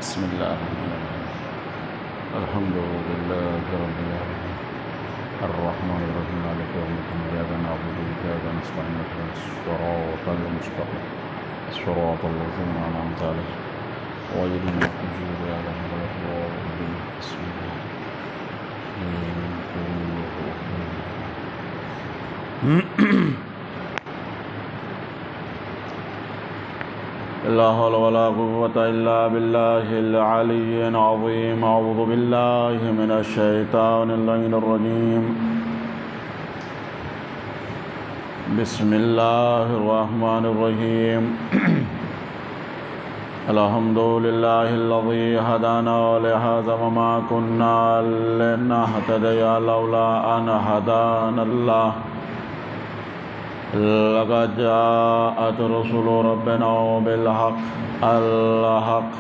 बिस्मिल्लाहिर्रहमानिर्रहीम अल्हम्दुलिल्लाहि रब्बिल आलमीन अर्रहमानिर्रहीम मालिकि यौमिद्दीन इय्याका नअबुदु व इय्याका नस्तईन इहदिनस सिरातल मुस्तक़ीम सिरातल लज़ीना अनअमता अलैहिम गहायरिल मग़्दूबि अलैहिम वलद्दाल्लीन ला हौला वला कुव्वता इल्ला बिल्लाहिल अलिय्यिल अज़ीम अऊज़ु बिल्लाहि मिनश शैतानिर रजीम बिस्मिल्लाहिर रहमानिर रहीम अल्हम्दुलिल्लाहिल्लज़ी हदाना लिहाज़ा वमा कुन्ना लिनहतदिया लौला अन हदानल्लाह लक़द जाअत रुसुलु रब्बिना बिल हक़्क़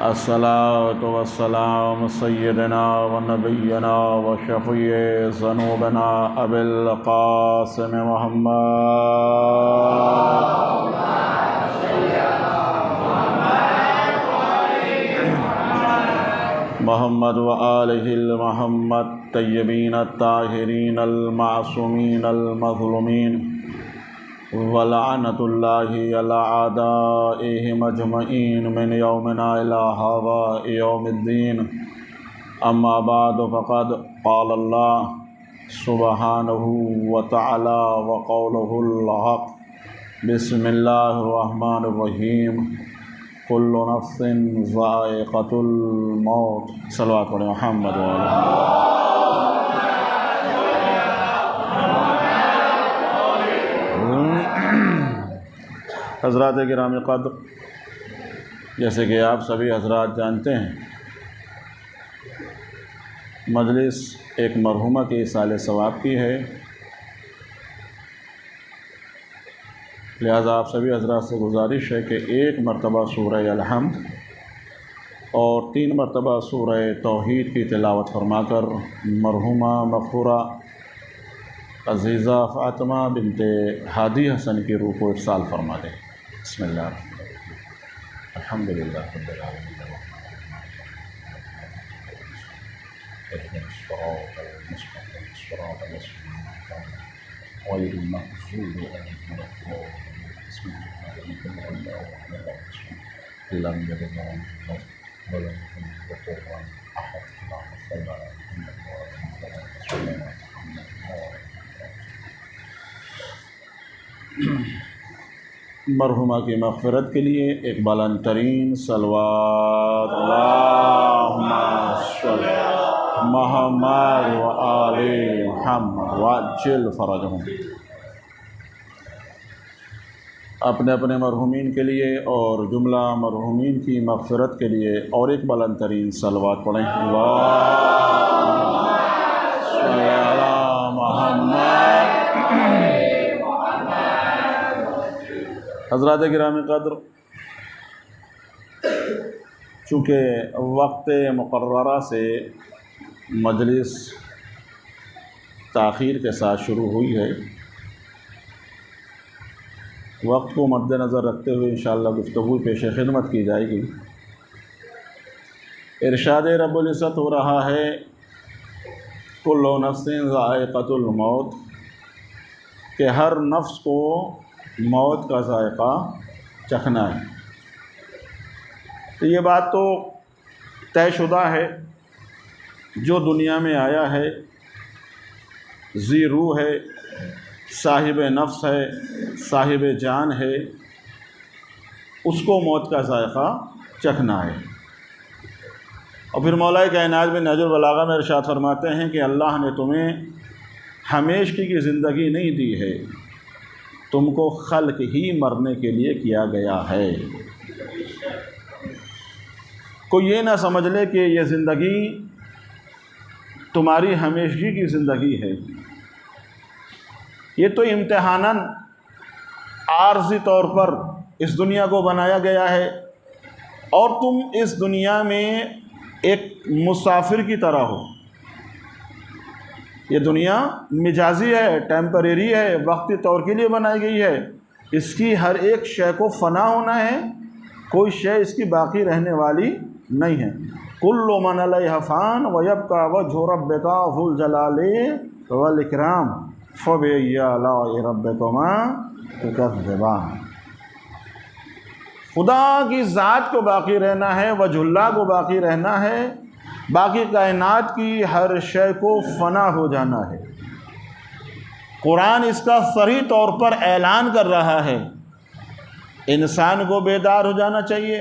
अस्सलातु वस्सलामु सय्यिदिना व नबिय्यिना व शफ़ीइ ज़ुनूबिना अबिल क़ासिम मुहम्मद व आलिहिल मुहम्मद तय्यबीन ताहिरीन अल मासूमीन अल मज़लूमीन व लअनतुल्लाहि अला आदाइहिम अजमईन मिन यौमिना इला हाज़ा यौमिद्दीन अम्मा बअद फ़क़द क़ाल अल्लाह सुब्हानहु व तआला व क़ौलुहुल हक़ बिस्मिल्लाहिर रहमानिर रहीम कुल्लु नफ्सिन ज़ाइक़तुल मौत सल्लल्लाहु अलैहि मुहम्मद व हज़रात गिरामी क़द्र, जैसे कि आप सभी हज़रात जानते हैं, मजलिस एक मरहुमा के इसाले सवाब की है। लिहाजा आप सभी हज़रात से गुजारिश है कि एक मरतबा सूरह अल-हम्द और 3 मरतबा सूरह तौहीद की तिलावत फरमाकर मरहुमा मग़फ़ूरा अज़ीज़ा फ़ातिमा बिन्ते हादी हसन की रूह को इरसाल फरमा दें। बिस्मिल्लाह अल्हम्दुलिल्लाह रब्बिल आलमीन गहायरिल मग़्दूबि अलैहिम मरहुमा की मग़फ़िरत के लिए एक बुलंद तरीन सलवात अल्लाहुम्मा सल्लि मुहम्मद व आले मुहम्मद वअज्जिल फ़रजहुम। अपने अपने मरहुमीन के लिए और जुमला मरहुमीन की मग़फ़िरत के लिए और एक बुलंद तरीन सलवात पढ़ें। अल्लाहुम्मा सल्लि अला मुहम्मद। हज़रात गिरामी क़द्र, चूँकि वक्त मुक़र्ररा से मजलिस ताख़ीर के साथ शुरू हुई है, वक्त को मद्देनज़र रखते हुए इंशाअल्लाह गुफ्तगू पेश खिदमत की जाएगी। इरशाद रब्बुल इज़्ज़त हो रहा है कुल्लु नफ्सिन ज़ाइक़तुल मौत, कि हर नफ्स को मौत का ज़ायक़ा चखना है। तो ये बात तो तयशुदा है, जो दुनिया में आया है ज़ी रूह है, साहिब नफ्स है, साहिब जान है, उसको मौत का ज़ायक़ा चखना है। और फिर मौला कायनात में नहजुल बलागा में इरशाद फरमाते हैं कि अल्लाह ने तुम्हें हमेशगी की ज़िंदगी नहीं दी है, तुमको खल्क ही मरने के लिए किया गया है। कोई ये ना समझ ले कि ये ज़िंदगी तुम्हारी हमेशगी की ज़िंदगी है। ये तो इम्तिहानन आर्ज़ी तौर पर इस दुनिया को बनाया गया है और तुम इस दुनिया में एक मुसाफिर की तरह हो। ये दुनिया मिजाजी है, टेम्परेरी है, वक्ती तौर के लिए बनाई गई है। इसकी हर एक शय को फ़ना होना है कोई शय इसकी बाकी रहने वाली नहीं है। कुल्लु मन अलैहा फ़ान व यब्का वजहु रब्बिका ज़ुल जलाली वल इकराम फ़बिअय्यि आलाइ रब्बिकुमा तुकज़्ज़िबान। खुदा की ज़ात को बाकी रहना है, वजहुल्लाह को बाकी रहना है, बाकी कायनात की हर शय को फ़ना हो जाना है। कुरान इसका सही तौर पर ऐलान कर रहा है। इंसान को बेदार हो जाना चाहिए,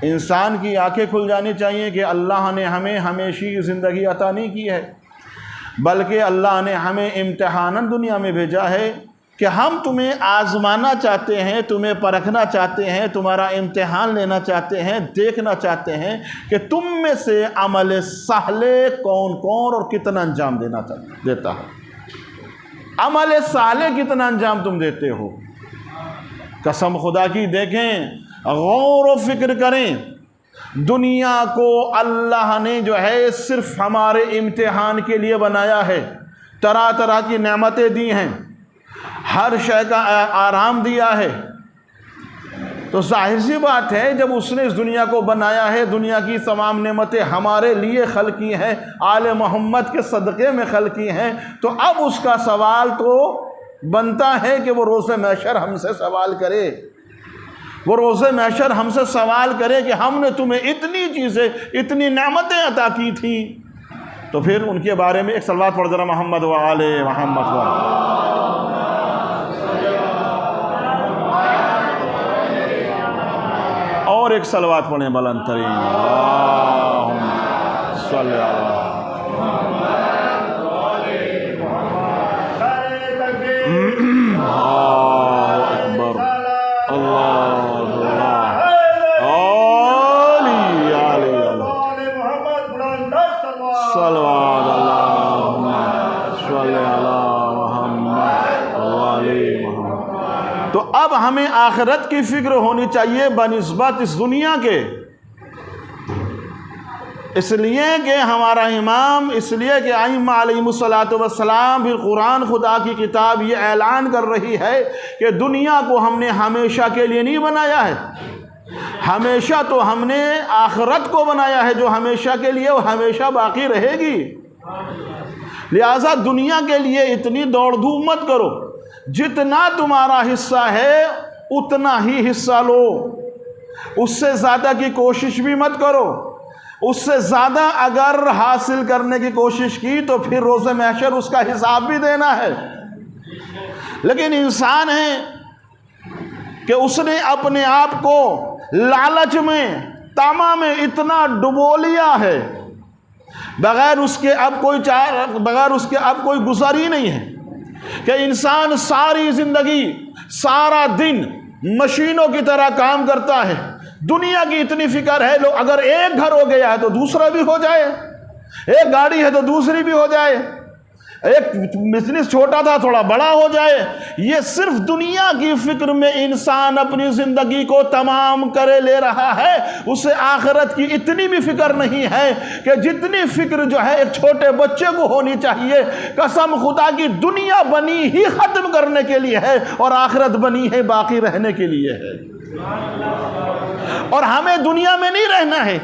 इंसान की आंखें खुल जानी चाहिए कि अल्लाह ने हमें हमेशा की ज़िंदगी अता नहीं की है, बल्कि अल्लाह ने हमें इम्तिहानन दुनिया में भेजा है कि हम तुम्हें आज़माना चाहते हैं, तुम्हें परखना चाहते हैं, तुम्हारा इम्तिहान लेना चाहते हैं, देखना चाहते हैं कि तुम में से अमल साले कौन कौन और कितना अंजाम देता है। अमल साले कितना अंजाम तुम देते हो। कसम खुदा की देखें, गौर व फिक्र करें। दुनिया को अल्लाह ने जो है सिर्फ हमारे इम्तिहान के लिए बनाया है। तरह तरह की नेमतें दी हैं, हर शय का आराम दिया है। तो जाहिर सी बात है, जब उसने इस दुनिया को बनाया है, दुनिया की तमाम नेमतें हमारे लिए खल की हैं, आले मोहम्मद के सदक़े में खल की हैं, तो अब उसका सवाल तो बनता है कि वो रोज़े महशर हमसे सवाल करे। वो रोज़े महशर हमसे सवाल करे कि हमने तुम्हें इतनी चीज़ें, इतनी नेमतें अता की थी। तो फिर उनके बारे में एक सलवात पढ़ जरा, मोहम्मद व आले मोहम्मद व। और एक सलवात पढ़ें बुलंद तरीन, अल्लाहुम्मा सल्ली अला अब हमें आखिरत की फिक्र होनी चाहिए बनिस्बत इस दुनिया के। इसलिए कि हमारा इमाम, इसलिए कि आइम्मा अलैहिमुस्सलातु वस्सलाम, फिर कुरान खुदा की किताब ये ऐलान कर रही है कि दुनिया को हमने हमेशा के लिए नहीं बनाया है। हमेशा तो हमने आखिरत को बनाया है, जो हमेशा के लिए वो हमेशा बाकी रहेगी। लिहाजा दुनिया के लिए इतनी दौड़ धूप मत करो। जितना तुम्हारा हिस्सा है उतना ही हिस्सा लो, उससे ज़्यादा की कोशिश भी मत करो। उससे ज़्यादा अगर हासिल करने की कोशिश की तो फिर रोज़े महशर उसका हिसाब भी देना है। लेकिन इंसान है कि उसने अपने आप को लालच में, तामा में इतना डुबो लिया है, बगैर उसके अब कोई गुजारी नहीं है कि इंसान सारी ज़िंदगी, सारा दिन मशीनों की तरह काम करता है। दुनिया की इतनी फिक्र है, लोग अगर एक घर हो गया है तो दूसरा भी हो जाए, एक गाड़ी है तो दूसरी भी हो जाए, एक बिजनेस छोटा था थोड़ा बड़ा हो जाए। ये सिर्फ दुनिया की फिक्र में इंसान अपनी ज़िंदगी को तमाम करे ले रहा है। उसे आखिरत की इतनी भी फिक्र नहीं है कि जितनी फिक्र जो है एक छोटे बच्चे को होनी चाहिए। कसम खुदा की, दुनिया बनी ही ख़त्म करने के लिए है और आखिरत बनी है बाकी रहने के लिए है। और हमें दुनिया में नहीं रहना है,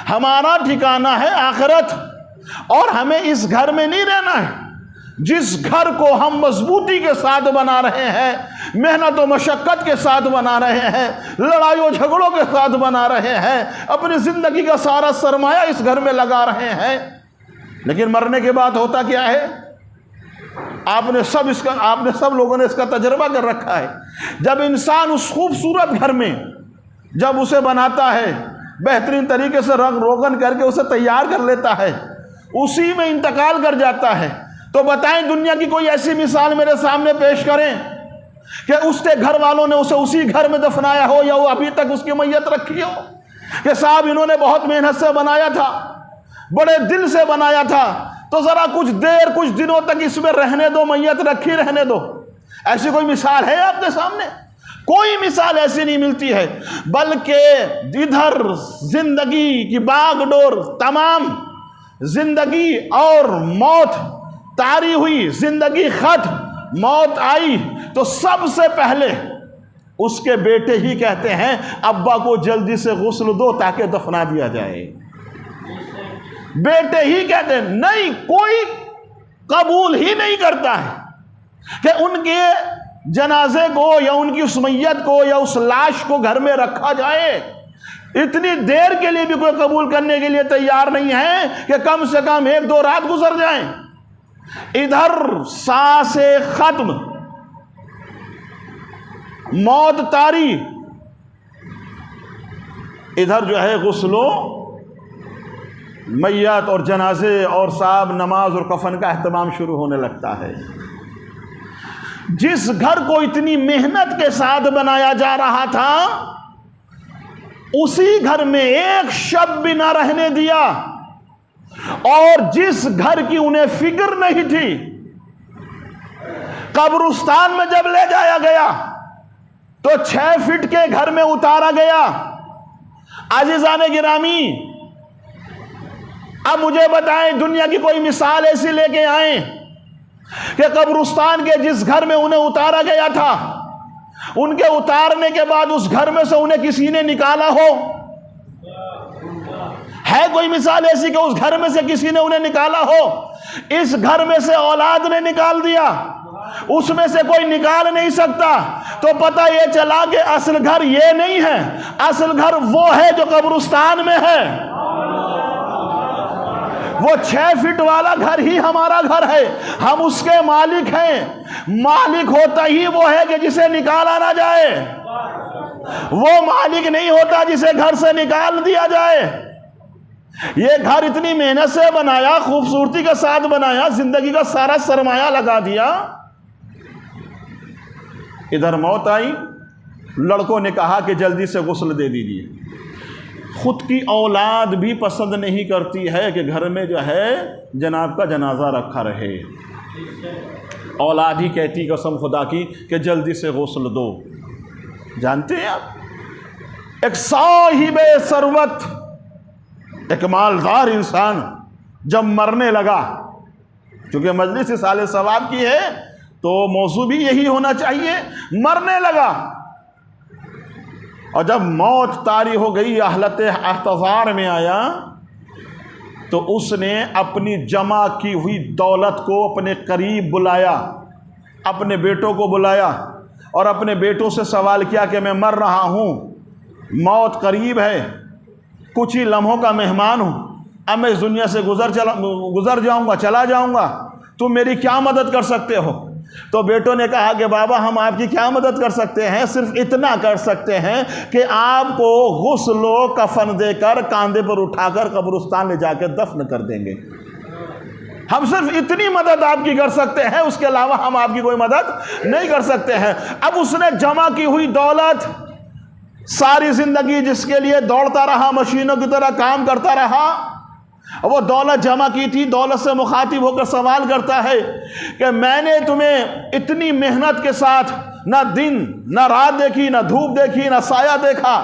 हमारा ठिकाना है आखिरत। और हमें इस घर में नहीं रहना है जिस घर को हम मजबूती के साथ बना रहे हैं, मेहनत और मशक्क़त के साथ बना रहे हैं, लड़ाइयों झगड़ों के साथ बना रहे हैं, अपनी ज़िंदगी का सारा सरमाया इस घर में लगा रहे हैं। लेकिन मरने के बाद होता क्या है? आपने सब लोगों ने इसका तजर्बा कर रखा है। जब इंसान उस खूबसूरत घर में जब उसे बनाता है, बेहतरीन तरीके से रंग रोगन करके उसे तैयार कर लेता है, उसी में इंतकाल कर जाता है, तो बताएं दुनिया की कोई ऐसी मिसाल मेरे सामने पेश करें कि उसके घर वालों ने उसे उसी घर में दफनाया हो, या वो अभी तक उसकी मैयत रखी हो कि साहब इन्होंने बहुत मेहनत से बनाया था, बड़े दिल से बनाया था, तो ज़रा कुछ देर, कुछ दिनों तक इसमें रहने दो, मैयत रखी रहने दो। ऐसी कोई मिसाल है आपके सामने? कोई मिसाल ऐसी नहीं मिलती है। बल्कि इधर जिंदगी की बागडोर, तमाम जिंदगी और मौत तारी हुई, जिंदगी खत्म, मौत आई, तो सबसे पहले उसके बेटे ही कहते हैं अब्बा को जल्दी से गुस्ल दो ताकि दफना दिया जाए। बेटे ही कहते हैं, नहीं कोई कबूल ही नहीं करता है कि उनके जनाजे को या उनकी उस मैयत को या उस लाश को घर में रखा जाए। इतनी देर के लिए भी कोई कबूल करने के लिए तैयार नहीं है कि कम से कम 1-2 रात गुजर जाएं। इधर सांसे खत्म, मौत तारी, इधर जो है गुस्लो मैयत और जनाजे और साहब नमाज और कफन का एहतमाम शुरू होने लगता है। जिस घर को इतनी मेहनत के साथ बनाया जा रहा था, उसी घर में एक शब भी ना रहने दिया। और जिस घर की उन्हें फिक्र नहीं थी, कब्रिस्तान में जब ले जाया गया तो 6 फीट के घर में उतारा गया। अज़ीज़ान गिरामी, अब मुझे बताएं, दुनिया की कोई मिसाल ऐसी लेके आए कि कब्रिस्तान के जिस घर में उन्हें उतारा गया था, उनके उतारने के बाद उस घर में से उन्हें किसी ने निकाला हो? है कोई मिसाल ऐसी कि उस घर में से किसी ने उन्हें निकाला हो? इस घर में से औलाद ने निकाल दिया, उसमें से कोई निकाल नहीं सकता। तो पता ये चला कि असल घर ये नहीं है, असल घर वो है जो कब्रिस्तान में है। वो 6 फीट वाला घर ही हमारा घर है, हम उसके मालिक हैं। मालिक होता ही वो है कि जिसे निकाला ना जाए, वो मालिक नहीं होता जिसे घर से निकाल दिया जाए। ये घर इतनी मेहनत से बनाया, खूबसूरती के साथ बनाया, जिंदगी का सारा सरमाया लगा दिया। इधर मौत आई, लड़कों ने कहा कि जल्दी से गुस्ल दे दीजिए। खुद की औलाद भी पसंद नहीं करती है कि घर में जो है जनाब का जनाजा रखा रहे। औलाद ही कहती कसम खुदा की कि जल्दी से गुस्ल दो। जानते हैं आप, एक साहिबे सरवत, एक मालदार इंसान जब मरने लगा, क्योंकि मजलिस साले सवाब की है तो मौजू भी यही होना चाहिए, मरने लगा। और जब मौत तारी हो गई, हालत अहतज़ार में आया, तो उसने अपनी जमा की हुई दौलत को अपने करीब बुलाया, अपने बेटों को बुलाया और अपने बेटों से सवाल किया कि मैं मर रहा हूँ, मौत करीब है, कुछ ही लम्हों का मेहमान हूँ, अब मैं इस दुनिया से गुजर जाऊँगा, चला जाऊँगा, तुम मेरी क्या मदद कर सकते हो? तो बेटों ने कहा कि बाबा हम आपकी क्या मदद कर सकते हैं, सिर्फ इतना कर सकते हैं कि आपको गुस्लो कफन देकर कांधे पर उठाकर कब्रिस्तान ले जाकर दफन कर देंगे। हम सिर्फ इतनी मदद आपकी कर सकते हैं, उसके अलावा हम आपकी कोई मदद नहीं कर सकते हैं। अब उसने जमा की हुई दौलत, सारी जिंदगी जिसके लिए दौड़ता रहा, मशीनों की तरह काम करता रहा, वो दौलत जमा की थी, दौलत से मुखातिब होकर सवाल करता है कि मैंने तुम्हें इतनी मेहनत के साथ ना दिन ना रात देखी, ना धूप देखी, ना साया देखा,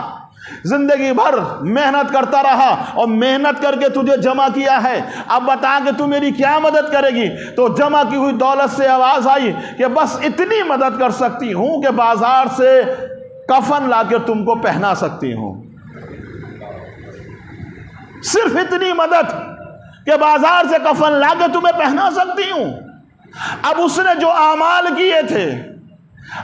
जिंदगी भर मेहनत करता रहा और मेहनत करके तुझे जमा किया है, अब बता कि तू मेरी क्या मदद करेगी? तो जमा की हुई दौलत से आवाज आई कि बस इतनी मदद कर सकती हूं कि बाजार से कफन लाकर तुमको पहना सकती हूं, सिर्फ इतनी मदद कि बाजार से कफन लाकर तुम्हें पहना सकती हूं। अब उसने जो आमाल किए थे,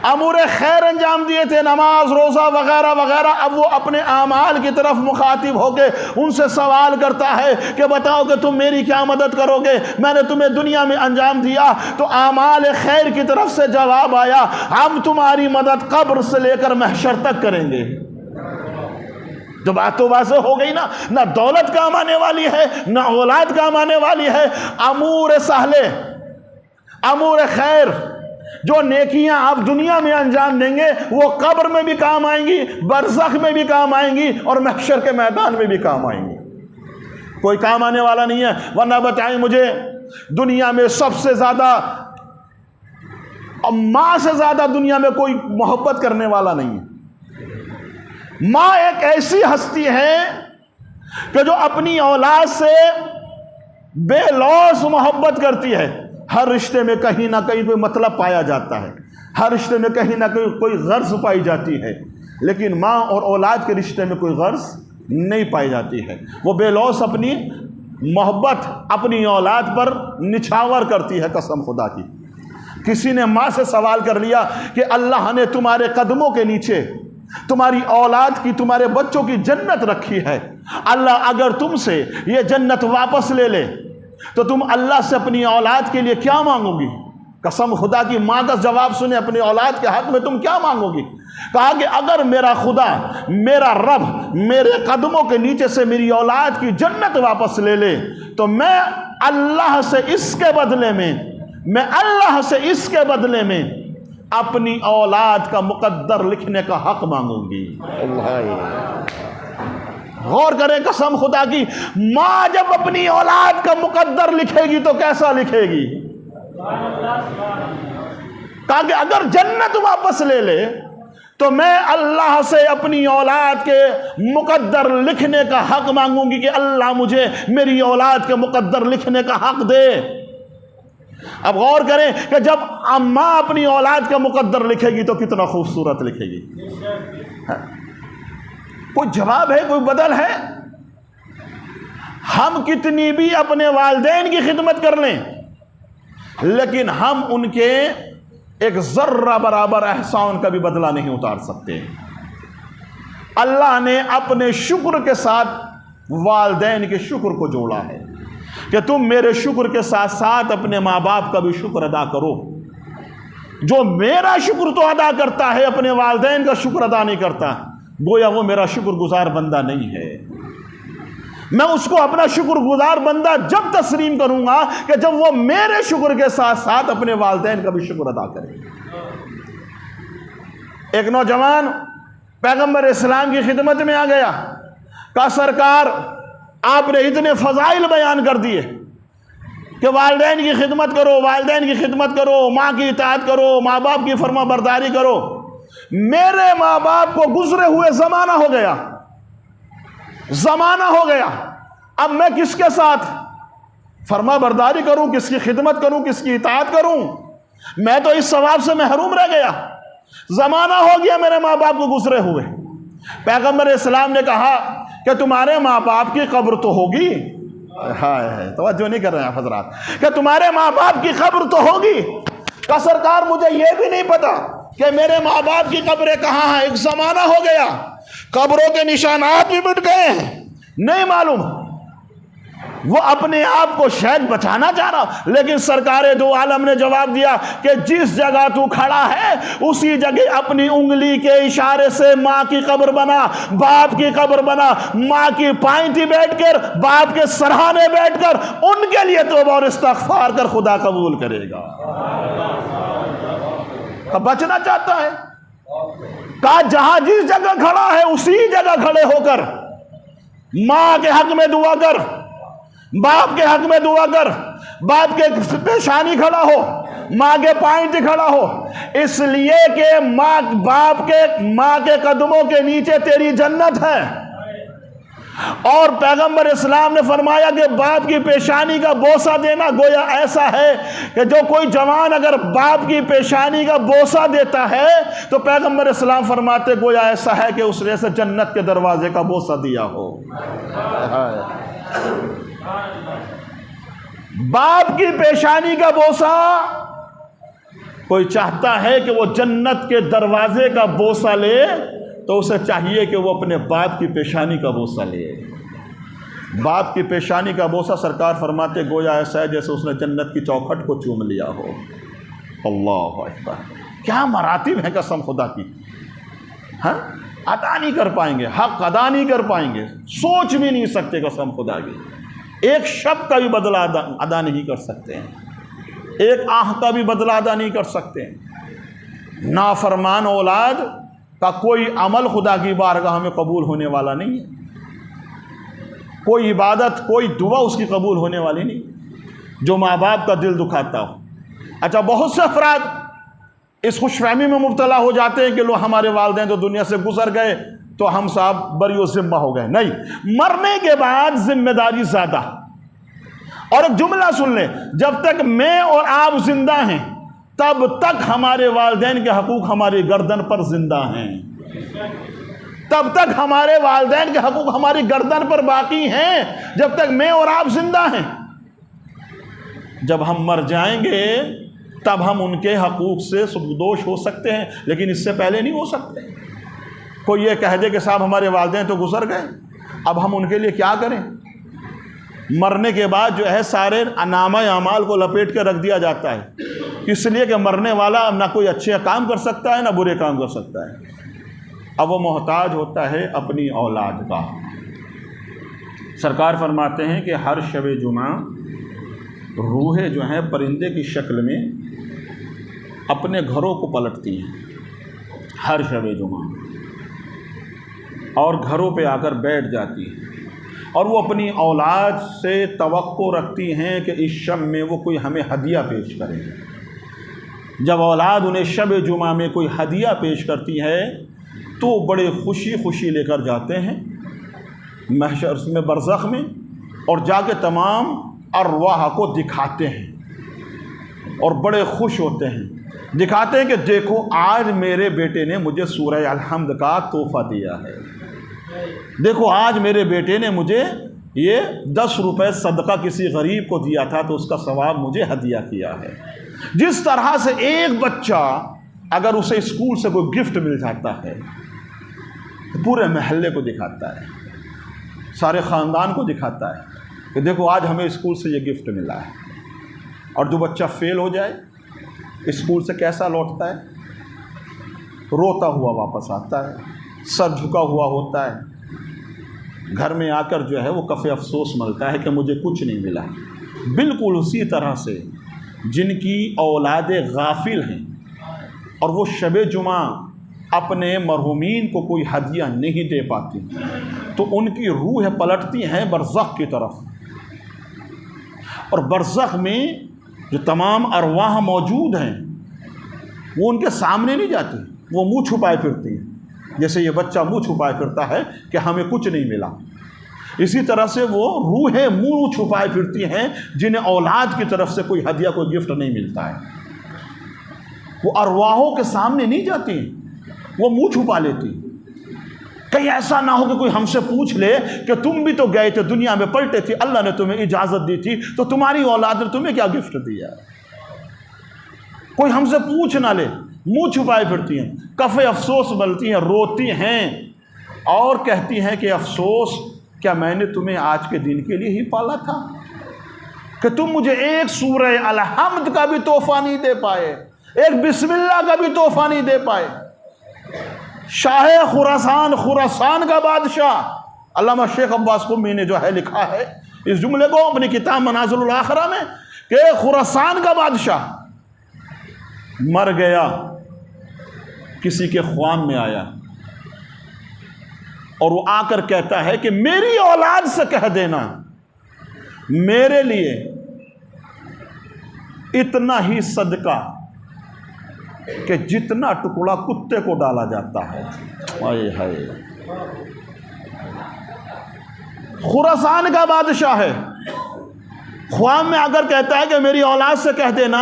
अमूर खैर अंजाम दिए थे, नमाज रोज़ा वगैरह वगैरह, अब वो अपने आमाल की तरफ मुखातिब होके उनसे सवाल करता है कि बताओ कि तुम मेरी क्या मदद करोगे? मैंने तुम्हें दुनिया में अंजाम दिया तो आमाल खैर की तरफ से जवाब आया, हम तुम्हारी मदद कब्र से लेकर महशर तक करेंगे। तो बात तो वाज़ेह हो गई ना, ना दौलत काम आने वाली है, ना औलाद काम आने वाली है। अमूर सहले, अमूर खैर, जो नेकियां आप दुनिया में अंजाम देंगे वो कब्र में भी काम आएंगी, बरज़ख में भी काम आएंगी और महशर के मैदान में भी काम आएंगी। कोई काम आने वाला नहीं है। वरना बताएं मुझे, दुनिया में सबसे ज़्यादा और माँ से ज़्यादा दुनिया में कोई मोहब्बत करने वाला नहीं है। माँ एक ऐसी हस्ती है कि जो अपनी औलाद से बेलौस मोहब्बत करती है। हर रिश्ते में कहीं ना कहीं कोई मतलब पाया जाता है, हर रिश्ते में कहीं ना कहीं कोई गर्ज पाई जाती है, लेकिन माँ और औलाद के रिश्ते में कोई गर्ज नहीं पाई जाती है। वो बेलौस अपनी मोहब्बत अपनी औलाद पर निछावर करती है। कसम खुदा की, किसी ने माँ से सवाल कर लिया कि अल्लाह ने तुम्हारे कदमों के नीचे तुम्हारी औलाद की, तुम्हारे बच्चों की जन्नत रखी है, अल्लाह अगर तुमसे ये जन्नत वापस ले ले तो तुम अल्लाह से अपनी औलाद के लिए क्या मांगोगी? कसम खुदा की, माँ का जवाब सुने, अपनी औलाद के हक में तुम क्या मांगोगी? कहा कि अगर मेरा खुदा, मेरा रब मेरे कदमों के नीचे से मेरी औलाद की जन्नत वापस ले ले तो मैं अल्लाह से इसके बदले में अपनी औलाद का मुकद्दर लिखने का हक मांगूंगी। गौर करें, कसम खुदा की, माँ जब अपनी औलाद का मुकद्दर लिखेगी तो कैसा लिखेगी? कहा कि अगर जन्नत वापस ले ले तो मैं अल्लाह से अपनी औलाद के मुकद्दर लिखने का हक मांगूंगी कि अल्लाह मुझे मेरी औलाद के मुकद्दर लिखने का हक दे। अब गौर करें कि जब माँ अपनी औलाद का मुकद्दर लिखेगी तो कितना खूबसूरत लिखेगी। कोई जवाब है, कोई बदल है? हम कितनी भी अपने वालिदैन की खिदमत कर लें, लेकिन हम उनके एक जर्रा बराबर एहसान का भी बदला नहीं उतार सकते। अल्लाह ने अपने शुक्र के साथ वालिदैन के शुक्र को जोड़ा है कि तुम मेरे शुक्र के साथ साथ अपने माँ बाप का भी शुक्र अदा करो। जो मेरा शुक्र तो अदा करता है, अपने वालिदैन का शुक्र अदा नहीं करता, गोया वो मेरा शुक्रगुजार बंदा नहीं है। मैं उसको अपना शुक्रगुजार बंदा जब तस्लीम करूंगा कि जब वो मेरे शुक्र के साथ साथ अपने वालिदैन का भी शुक्र अदा करे। एक नौजवान पैगंबर इस्लाम की खिदमत में आ गया, कहा सरकार आपने इतने फजाइल बयान कर दिए कि वालिदैन की खिदमत करो, वालिदैन की खिदमत करो, माँ की इताअत करो, माँ बाप की फर्मा बरदारी करो। मेरे माँ बाप को गुजरे हुए जमाना हो गया, अब मैं किसके साथ फर्मा बरदारी करूं, किसकी खिदमत करूं, किसकी इताअत करूं? मैं तो इस सवाब से महरूम रह गया। जमाना हो गया मेरे माँ बाप को गुजरे हुए। पैगंबर इस्लाम ने कहा कि तुम्हारे माँ बाप की कब्र तो होगी। हाय, तवज्जो नहीं कर रहे हैं हजरात, कि तुम्हारे माँ बाप की कब्र तो होगी। का सरकार मुझे यह भी नहीं पता कि मेरे माँ बाप की कब्रें कहाँ हैं। एक जमाना हो गया, कब्रों के निशानात भी मिट गए हैं, नहीं मालूम। वो अपने आप को शायद बचाना चाह रहा, लेकिन सरकारे दो आलम ने जवाब दिया कि जिस जगह तू खड़ा है उसी जगह अपनी उंगली के इशारे से माँ की कब्र बना, बाप की कब्र बना। माँ की पायंती बैठकर, बाप के सरहाने बैठकर उनके लिए तौबा और इस्तगफार कर, खुदा कबूल करेगा। बचना चाहता है, कहा जहां जिस जगह खड़ा है उसी जगह खड़े होकर माँ के हक में दुआ कर, बाप के हक में दुआ कर। बाप के पेशानी खड़ा हो, माँ के पायंती खड़ा हो, इसलिए कि माँ के कदमों के नीचे तेरी जन्नत है। और पैगंबर इस्लाम ने फरमाया कि बाप की पेशानी का बोसा देना गोया ऐसा है कि जो कोई जवान अगर बाप की पेशानी का बोसा देता है तो पैगंबर इस्लाम फरमाते गोया ऐसा है कि उसने ऐसे जन्नत के दरवाजे का बोसा दिया हो। बाप की पेशानी का बोसा, कोई चाहता है कि वो जन्नत के दरवाजे का बोसा ले तो उसे चाहिए कि वो अपने बाप की पेशानी का बोसा ले। बाप की पेशानी का बोसा सरकार फरमाते गोया ऐसा है जैसे उसने जन्नत की चौखट को चूम लिया हो। अल्लाह अकबर, क्या मरातिब है कसम खुदा की। हाँ, अदा नहीं कर पाएंगे, हक अदा नहीं कर पाएंगे, सोच भी नहीं सकते कसम खुदा की। एक शब्द का भी बदला अदा नहीं कर सकते हैं, एक आह का भी बदला अदा नहीं कर सकते हैं। नाफरमान औलाद का कोई अमल खुदा की बारगाह में कबूल होने वाला नहीं है, कोई इबादत, कोई दुआ उसकी कबूल होने वाली नहीं जो माँ बाप का दिल दुखाता हो। अच्छा, बहुत से अफराद इस खुशफहमी में मुब्तला हो जाते हैं कि लो हमारे वालिदैन तो दुनिया से गुजर गए तो हम साहब बरी ज़िम्मा हो गए। नहीं, मरने के बाद जिम्मेदारी ज़्यादा। और एक जुमला सुन लें, जब तक मैं और आप जिंदा हैं तब तक हमारे वालिदैन के हकूक़ हमारी गर्दन पर जिंदा हैं, तब तक हमारे वालिदैन के हकूक़ हमारी गर्दन पर बाकी हैं, जब तक मैं और आप जिंदा हैं। जब हम मर जाएंगे तब हम उनके हकूक़ से सुबुदोश हो सकते हैं, लेकिन इससे पहले नहीं हो सकते। कोई ये कह दे कि साहब हमारे वालिदैन तो गुजर गए, अब हम उनके लिए क्या करें। मरने के बाद जो है सारे नामा अमाल को लपेट कर रख दिया जाता है, इसलिए कि मरने वाला ना कोई अच्छे काम कर सकता है ना बुरे काम कर सकता है। अब वो मोहताज होता है अपनी औलाद का। सरकार फरमाते हैं कि हर शब जुमा रूहें जो हैं परिंदे की शक्ल में अपने घरों को पलटती हैं हर शब जुमा, और घरों पे आकर बैठ जाती हैं, और वो अपनी औलाद से तवक्को रखती हैं कि इस शब में वो कोई हमें हदिया पेश करें। जब औलाद उन्हें शब जुमा में कोई हदिया पेश करती है तो बड़े खुशी खुशी लेकर जाते हैं महशर में, बरज़ख में, और जाके तमाम अरवाह को दिखाते हैं और बड़े खुश होते हैं। दिखाते हैं कि देखो आज मेरे बेटे ने मुझे सूरह अल-हम्द का तोहफ़ा दिया है, देखो आज मेरे बेटे ने मुझे ये 10 रुपए सदका किसी गरीब को दिया था तो उसका सवाब मुझे हदिया किया है। जिस तरह से एक बच्चा अगर उसे स्कूल से कोई गिफ्ट मिल जाता है तो पूरे महल्ले को दिखाता है, सारे ख़ानदान को दिखाता है कि देखो आज हमें स्कूल से ये गिफ्ट मिला है। और जो बच्चा फेल हो जाए स्कूल से कैसा लौटता है, रोता हुआ वापस आता है, सर झुका हुआ होता है, घर में आकर जो है वो कफ़े अफसोस मलता है कि मुझे कुछ नहीं मिला। बिल्कुल उसी तरह से जिनकी औलादे गाफिल हैं और वो शब जुमा अपने मरहूमीन को कोई हदिया नहीं दे पाती तो उनकी रूह पलटती हैं बरज़ख की तरफ, और बरज़ख में जो तमाम अरवाह मौजूद हैं वो उनके सामने नहीं जाती, वो मुँह छुपाए फिरती हैं। जैसे ये बच्चा मुँह छुपाए फिरता है कि हमें कुछ नहीं मिला, इसी तरह से वो रूहें मुँह छुपाए फिरती हैं जिन्हें औलाद की तरफ से कोई हदिया कोई गिफ्ट नहीं मिलता है। वो अरवाहों के सामने नहीं जाती, वो मुँह छुपा लेती। कहीं ऐसा ना हो कि कोई हमसे पूछ ले कि तुम भी तो गए थे दुनिया में पलटे थे, अल्लाह ने तुम्हें इजाज़त दी थी तो तुम्हारी औलाद ने तुम्हें क्या गिफ्ट दिया। कोई हमसे पूछ ना ले, मुँह छुपाए फिरती हैं, कफ़े अफसोस मलती हैं, रोती हैं और कहती हैं कि अफसोस, क्या मैंने तुम्हें आज के दिन के लिए ही पाला था कि तुम मुझे एक सूरह अल-हम्द का भी तोहफ़ा नहीं दे पाए, एक बिस्मिल्लाह का भी तोहफ़ा नहीं दे पाए। शाह खुरासान का बादशाह अल्लामा शेख अब्बास कुम्मी ने जो है लिखा है इस जुमले को अपनी किताब मनाज़िलुल आखिरा में कि खुरासान का बादशाह मर गया, किसी के ख्वाब में आया और वो आकर कहता है कि मेरी औलाद से कह देना मेरे लिए इतना ही सदका कि जितना टुकड़ा कुत्ते को डाला जाता है। हाय हाय, खुरासान का बादशाह है, ख्वाब में आकर कहता है कि मेरी औलाद से कह देना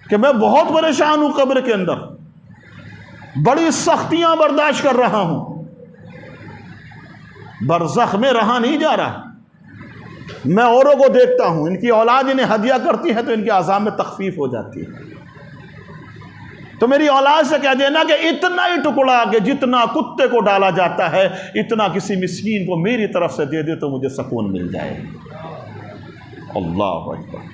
कि मैं बहुत परेशान हूं, कब्र के अंदर बड़ी सख्तियां बर्दाश्त कर रहा हूं, बरज़ख में रहा नहीं जा रहा। मैं औरों को देखता हूं, इनकी औलाद इन्हें हदिया करती है तो इनके अज़ाब में तखफीफ हो जाती है, तो मेरी औलाद से कह देना कि इतना ही टुकड़ा कि जितना कुत्ते को डाला जाता है इतना किसी मिस्कीन को मेरी तरफ से दे दे तो मुझे सुकून मिल जाए। अल्लाह अकबर।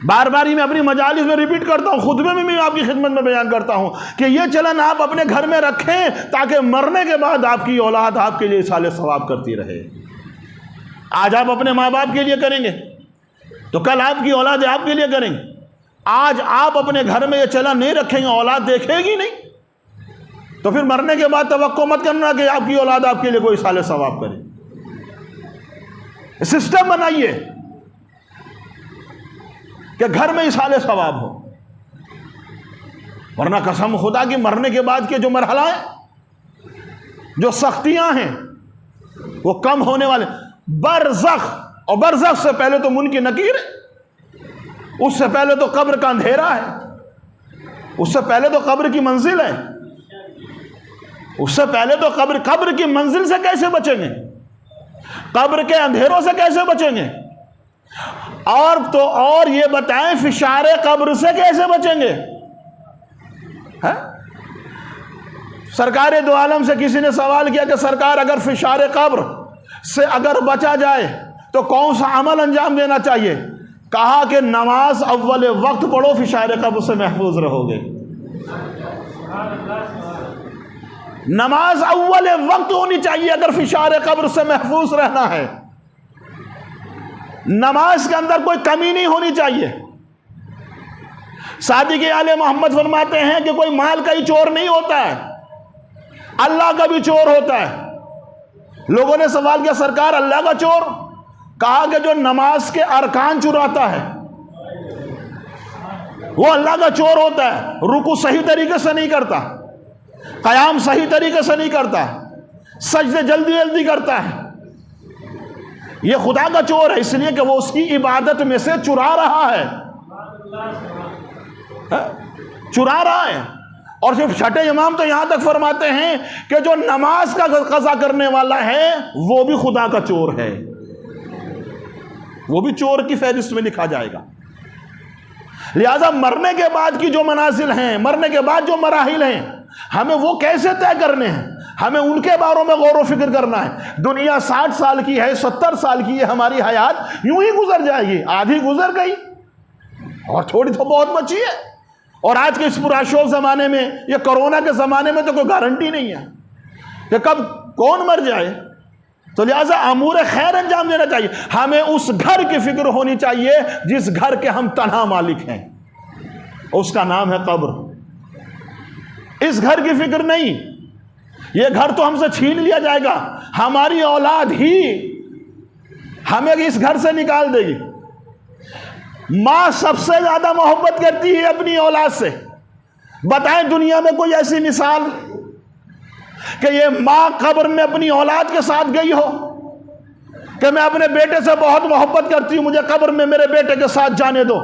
बार बार ही मैं अपनी मजालिस में रिपीट करता हूँ, खुतबे में मैं आपकी खिदमत में बयान करता हूँ कि यह चलन आप अपने घर में रखें ताकि मरने के बाद आपकी औलाद आपके लिए साले सवाब करती रहे। आज आप अपने माँ बाप के लिए करेंगे तो कल आपकी औलाद आपके लिए करेंगे। आज आप अपने घर में ये चलन नहीं रखेंगे, औलाद देखेगी नहीं, तो फिर मरने के बाद तवक्को मत करना कि आपकी औलाद आपके लिए कोई साले सवाब करे। सिस्टम बनाइए कि घर में ही साले सवाब हो, वरना कसम खुदा की मरने के बाद के जो मरहला है, जो सख्तियां हैं वो कम होने वाले। बरज़ख, और बरज़ख से पहले तो मुनकी नकीर है, उससे पहले तो कब्र का अंधेरा है, उससे पहले तो कब्र की मंजिल है, उससे पहले तो कब्र की मंजिल से कैसे बचेंगे, कब्र के अंधेरों से कैसे बचेंगे, और ये बताएं फिशारे कब्र से कैसे बचेंगे? है? सरकार दो आलम से किसी ने सवाल किया कि सरकार, अगर फिशारे कब्र से अगर बचा जाए तो कौन सा अमल अंजाम देना चाहिए? कहा कि नमाज अव्वल वक्त पढ़ो, फिशारे कब्र से महफूज रहोगे। नमाज अव्वल वक्त होनी चाहिए अगर फिशारे कब्र से महफूज रहना है। नमाज के अंदर कोई कमी नहीं होनी चाहिए। सादिक आले मोहम्मद फरमाते हैं कि कोई माल का ही चोर नहीं होता है, अल्लाह का भी चोर होता है। लोगों ने सवाल किया, सरकार अल्लाह का चोर? कहा कि जो नमाज के अरकान चुराता है वो अल्लाह का चोर होता है। रुकू सही तरीके से नहीं करता, कयाम सही तरीके से नहीं करता, सजदे जल्दी जल्दी करता है, ये खुदा का चोर है, इसलिए कि वो उसकी इबादत में से चुरा रहा है, चुरा रहा है। और सिर्फ छठे इमाम तो यहां तक फरमाते हैं कि जो नमाज का कज़ा करने वाला है वो भी खुदा का चोर है, वो भी चोर की फहरिस्त में लिखा जाएगा। लिहाजा मरने के बाद की जो मनाजिल हैं, मरने के बाद जो मराहिल हैं, हमें वो कैसे तय करने हैं, हमें उनके बारे में गौर व फिक्र करना है। दुनिया 60 साल की है, 70 साल की है, हमारी हयात यूं ही गुजर जाएगी, आधी गुजर गई और थोड़ी तो बहुत बची है। और आज के इस पुराशोर ज़माने में, या कोरोना के ज़माने में तो कोई गारंटी नहीं है कि कब कौन मर जाए। तो लिहाजा अमूर खैर अंजाम देना चाहिए। हमें उस घर की फिक्र होनी चाहिए जिस घर के हम तन्हा मालिक हैं, उसका नाम है कब्र। इस घर की फिक्र नहीं, ये घर तो हमसे छीन लिया जाएगा, हमारी औलाद ही हमें इस घर से निकाल देगी। माँ सबसे ज्यादा मोहब्बत करती है अपनी औलाद से। बताएं दुनिया में कोई ऐसी मिसाल कि ये माँ कब्र में अपनी औलाद के साथ गई हो कि मैं अपने बेटे से बहुत मोहब्बत करती हूं, मुझे कब्र में मेरे बेटे के साथ जाने दो,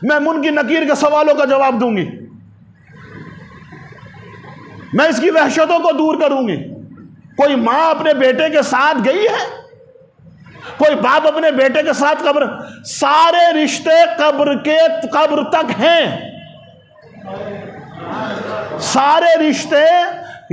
मैं मुनकिर नकीर के सवालों का जवाब दूंगी, मैं इसकी वहशतों को दूर करूंगी। कोई माँ अपने बेटे के साथ गई है? कोई बाप अपने बेटे के साथ कब्र? सारे रिश्ते कब्र तक हैं, सारे रिश्ते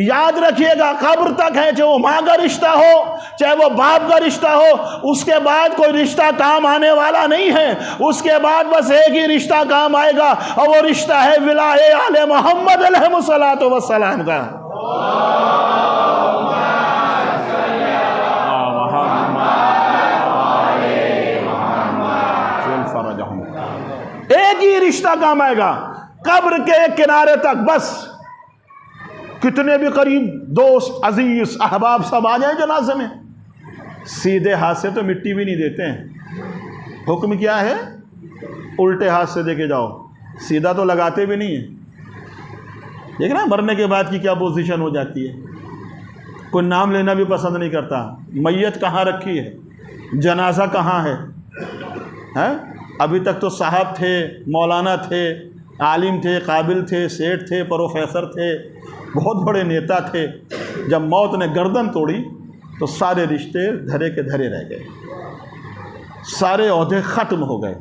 याद रखिएगा कब्र तक है। चाहे वो माँ का रिश्ता हो, चाहे वो बाप का रिश्ता हो, उसके बाद कोई रिश्ता काम आने वाला नहीं है। उसके बाद बस एक ही रिश्ता काम आएगा और वो रिश्ता है विलाए आले मोहम्मद अलैहिस्सलातु वस्सलाम का। एक ही रिश्ता काम आएगा कब्र के एक किनारे तक। बस कितने भी करीब दोस्त, अजीज, अहबाब सब आ जाए जनाजे में, सीधे हाथ से तो मिट्टी भी नहीं देते हैं। हुक्म क्या है? उल्टे हाथ से देके जाओ, सीधा तो लगाते भी नहीं है। देख ना मरने के बाद की क्या पोजीशन हो जाती है। कोई नाम लेना भी पसंद नहीं करता। मैयत कहाँ रखी है, जनाजा कहाँ है? अभी तक तो साहब थे, मौलाना थे, आलिम थे, काबिल थे, सेठ थे, प्रोफेसर थे, बहुत बड़े नेता थे। जब मौत ने गर्दन तोड़ी तो सारे रिश्ते धरे के धरे रह गए, सारे ओहदे ख़त्म हो गए।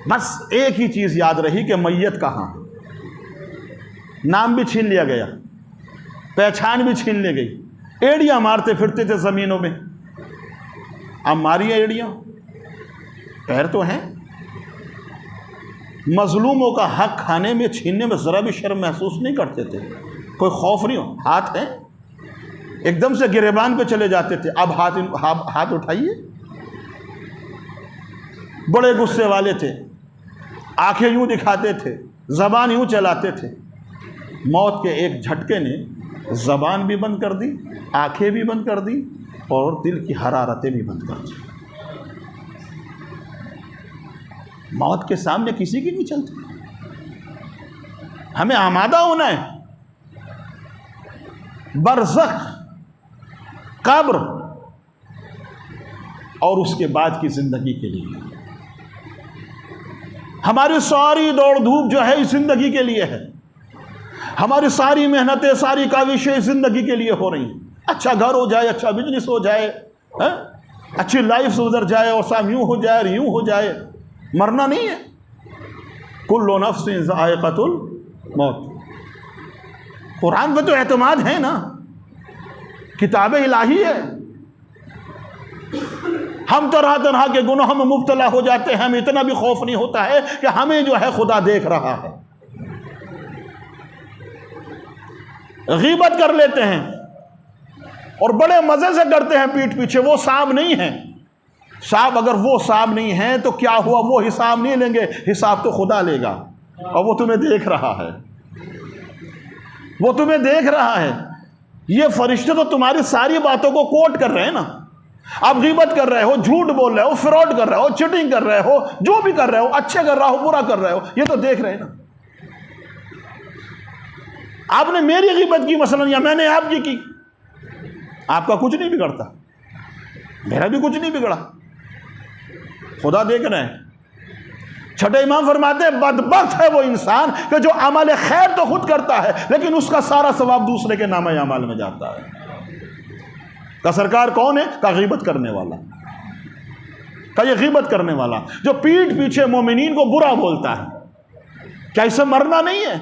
बस एक ही चीज़ याद रही कि मैयत कहाँ। नाम भी छीन लिया गया, पहचान भी छीन ली गई। एड़ियाँ मारते फिरते थे ज़मीनों में, अब मारिए एड़ियाँ, पैर तो हैं। मजलूमों का हक खाने में, छीनने में ज़रा भी शर्म महसूस नहीं करते थे, कोई खौफ नहीं हो। हाथ है, एकदम से गिरेबान पे चले जाते थे। अब हाथ उठाइए। बड़े गुस्से वाले थे, आंखें यूं दिखाते थे, ज़बान यूं चलाते थे। मौत के एक झटके ने ज़बान भी बंद कर दी, आंखें भी बंद कर दी और दिल की हरारतें भी बंद कर दी। मौत के सामने किसी की नहीं चलती। हमें आमादा होना है बरज़ख, कब्र और उसके बाद की जिंदगी के लिए। हमारी सारी दौड़ धूप जो है इस जिंदगी के लिए है, हमारी सारी मेहनतें, सारी काविशें इस जिंदगी के लिए हो रही हैं। अच्छा घर हो जाए, अच्छा बिजनेस हो जाए, है? अच्छी लाइफ से गुजर जाए और साहब यूं हो जाए, यूं हो जाए, मरना नहीं है। कुल्लु नफ्सिन ज़ाइक़तुल मौत। कुरान पे तो एतमाद है ना, किताब इलाही है। हम तरह तरह के गुनाहों में मुब्तला हो जाते हैं, हमें इतना भी खौफ नहीं होता है कि हमें जो है खुदा देख रहा है। गीबत कर लेते हैं और बड़े मजे से करते हैं पीठ पीछे। वो साहब नहीं है, साहब अगर वो साहब नहीं है तो क्या हुआ, वो हिसाब नहीं लेंगे, हिसाब तो खुदा लेगा। और वो तुम्हें देख रहा है, वो तुम्हें देख रहा है। ये फरिश्ते तो तुम्हारी सारी बातों को कोट कर रहे हैं ना। आप गीबत कर रहे हो, झूठ बोल रहे हो, फ्रॉड कर रहे हो, चीटिंग कर रहे हो, जो भी कर रहे हो, अच्छे कर रहा हो, बुरा कर रहे हो, ये तो देख रहे हैं ना। आपने मेरी गीबत की मसलन, या मैंने आपकी की, आपका कुछ नहीं बिगड़ता, मेरा भी कुछ नहीं बिगड़ा, खुदा देख रहे हैं। छठे इमाम फरमाते हैं बदबख्त है वो इंसान कि जो अमल खैर तो खुद करता है लेकिन उसका सारा सवाब दूसरे के नाम अमाल में जाता है। का सरकार कौन है? का गीबत करने वाला, का ये गीबत करने वाला जो पीठ पीछे मोमिनीन को बुरा बोलता है। क्या इसे मरना नहीं है?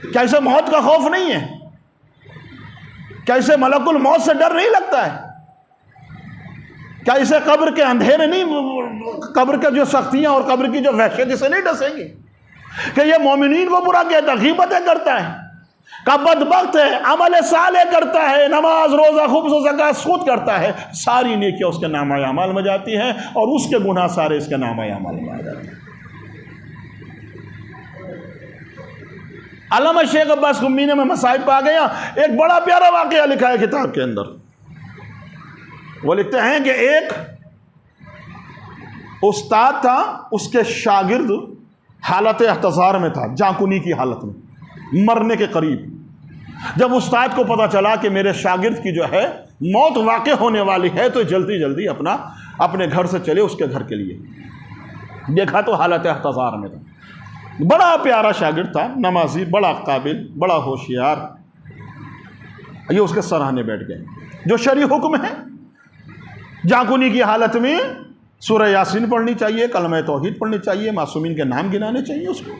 क्या इसे मौत का खौफ नहीं है? क्या इसे मलकुल मौत से डर नहीं लगता है? क्या इसे कब्र के अंधेरे नहीं, कब्र के जो सख्तियां और कब्र की जो वहशत इसे नहीं डसेंगी? कि ये मोमिनीन को बुरा कहता है, गीबतें करता है, का बदबख्त है, अमल साले करता है, नमाज रोजा खुब्स ज़कात खुद करता है, सारी नेकियां उसके नाम अमाल में जाती हैं और उसके गुनाह सारे इसके नाम अमाल में आ जाते हैं। अल्लामा शेख अब्बास कुम्मीने में मसाइब पा गया, एक बड़ा प्यारा वाक़या लिखा है किताब के अंदर। वो लिखते हैं कि एक उस्ताद था, उसके शागिर्द हालत एहतज़ार में था, जाकुनी की हालत में, मरने के करीब। जब उस्ताद को पता चला कि मेरे शागिर्द की जो है मौत वाक़ई होने वाली है तो जल्दी जल्दी अपने घर से चले उसके घर के लिए। देखा तो हालत एहतज़ार में था। बड़ा प्यारा शागिर्द था, नमाजी, बड़ा काबिल, बड़ा होशियार। ये उसके सराहने बैठ गए। जो शरई हुक्म है, जाकुनी की हालत में सूरह यासीन पढ़नी चाहिए, कलमा तौहीद पढ़नी चाहिए, मासूमीन के नाम गिनाने चाहिए उसको,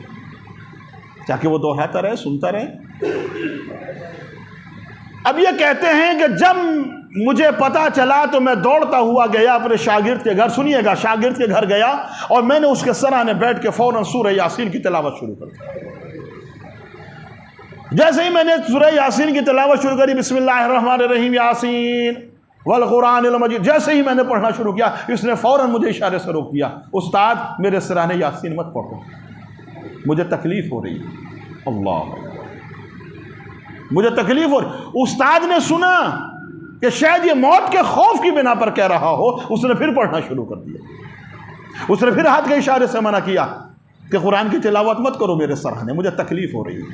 ताकि वो दोहराता रहे, सुनता रहे। अब ये कहते हैं कि जब मुझे पता चला तो मैं दौड़ता हुआ गया अपने शागिर्द के घर। सुनिएगा, शागिर्द के घर गया और मैंने उसके सराहने बैठ के फौरन सूरह यासीन की तिलावत शुरू कर दी। जैसे ही मैंने सूरह यासीन की तिलावत शुरू करी, बिस्मिल्लाहिर्रहमानिर्रहीम यासीन वल कुरानिल मजीद, जैसे ही मैंने पढ़ना शुरू किया, इसने फौरन मुझे इशारे से रोक दिया, उस्ताद मेरे सराहने यासीन मत पढ़ो, मुझे तकलीफ हो रही है। अल्लाह, मुझे तकलीफ हो रही। उस्ताद ने सुना कि शायद ये मौत के खौफ की बिना पर कह रहा हो, उसने फिर पढ़ना शुरू कर दिया। उसने फिर हाथ के इशारे से मना किया कि कुरान की तिलावत मत करो मेरे सराहने, मुझे तकलीफ हो रही है।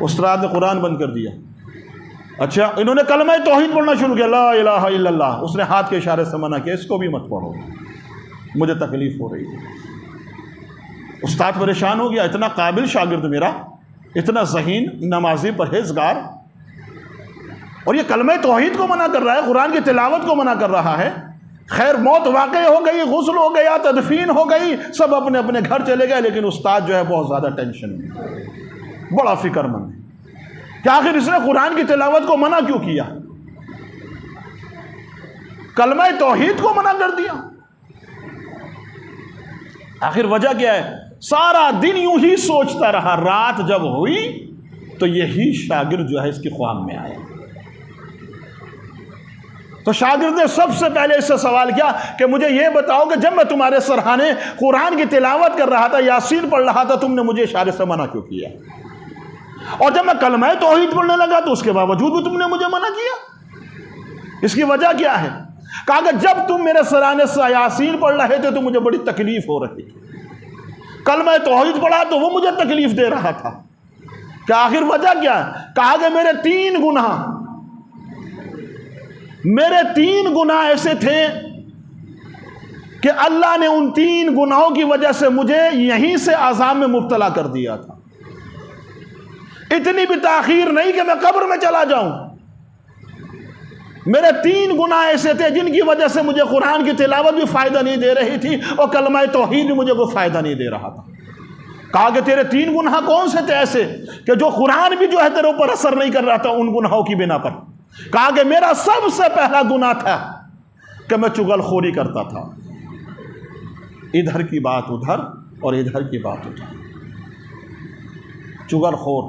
उस्ताद ने कुरान बंद कर दिया। अच्छा, इन्होंने कलमा तौहीद पढ़ना शुरू किया, ला इलाहा इल्लल्लाह, उसने हाथ के इशारे से मना किया, इसको भी मत पढ़ो, मुझे तकलीफ हो रही है। उस्ताद परेशान हो गया, इतना काबिल शागिर्द मेरा, इतना ज़हीन, नमाजी, परहेजगार, और ये कलमा तौहीद को मना कर रहा है, कुरान की तिलावत को मना कर रहा है। खैर, मौत वाक़ई हो गई, गुस्ल हो गया, तदफीन हो गई, सब अपने अपने घर चले गए। लेकिन उस्ताद जो है बहुत ज़्यादा टेंशन में, बड़ा फिक्रमंद है कि आखिर इसने कुरान की तिलावत को मना क्यों किया, कलमा तौहीद को मना कर दिया। आखिर वजह क्या है? सारा दिन यूं ही सोचता रहा। रात जब हुई तो यही शागिर्द जो है इसकी ख्वाब में आया। तो शागिर्द ने सबसे पहले इससे सवाल किया कि मुझे यह बताओ कि जब मैं तुम्हारे सरहाने कुरान की तिलावत कर रहा था, यासीन पढ़ रहा था, तुमने मुझे इशारे से मना क्यों किया? और जब मैं कलमा तौहीद पढ़ने लगा तो उसके बावजूद भी तुमने मुझे मना किया। इसकी वजह क्या है? कहा कि जब तुम मेरे सराहने से यासीन पढ़ रहे थे तो मुझे बड़ी तकलीफ हो रही थी, कलमा तौहीद पढ़ा तो वो मुझे तकलीफ दे रहा था। क्या आखिर वजह क्या है? कहा कि मेरे तीन गुनाह ऐसे थे कि अल्लाह ने उन 3 गुनाहों की वजह से मुझे यहीं से अज़ाब में मुब्तला कर दिया था। इतनी भी ताखीर नहीं कि मैं कब्र में चला जाऊं। मेरे 3 गुनाह ऐसे थे जिनकी वजह से मुझे कुरान की तिलावत भी फ़ायदा नहीं दे रही थी और कलमा तौहीद भी मुझे कोई फ़ायदा नहीं दे रहा था। कहा कि तेरे 3 गुनाह कौन से थे ऐसे कि जो कुरान भी जो है तेरे ऊपर असर नहीं कर रहा था उन गुनाहों की बिना पर। कहा कि मेरा सबसे पहला गुनाह था कि मैं चुगलखोरी करता था, इधर की बात उधर और इधर की बात उधर। चुगलखोर,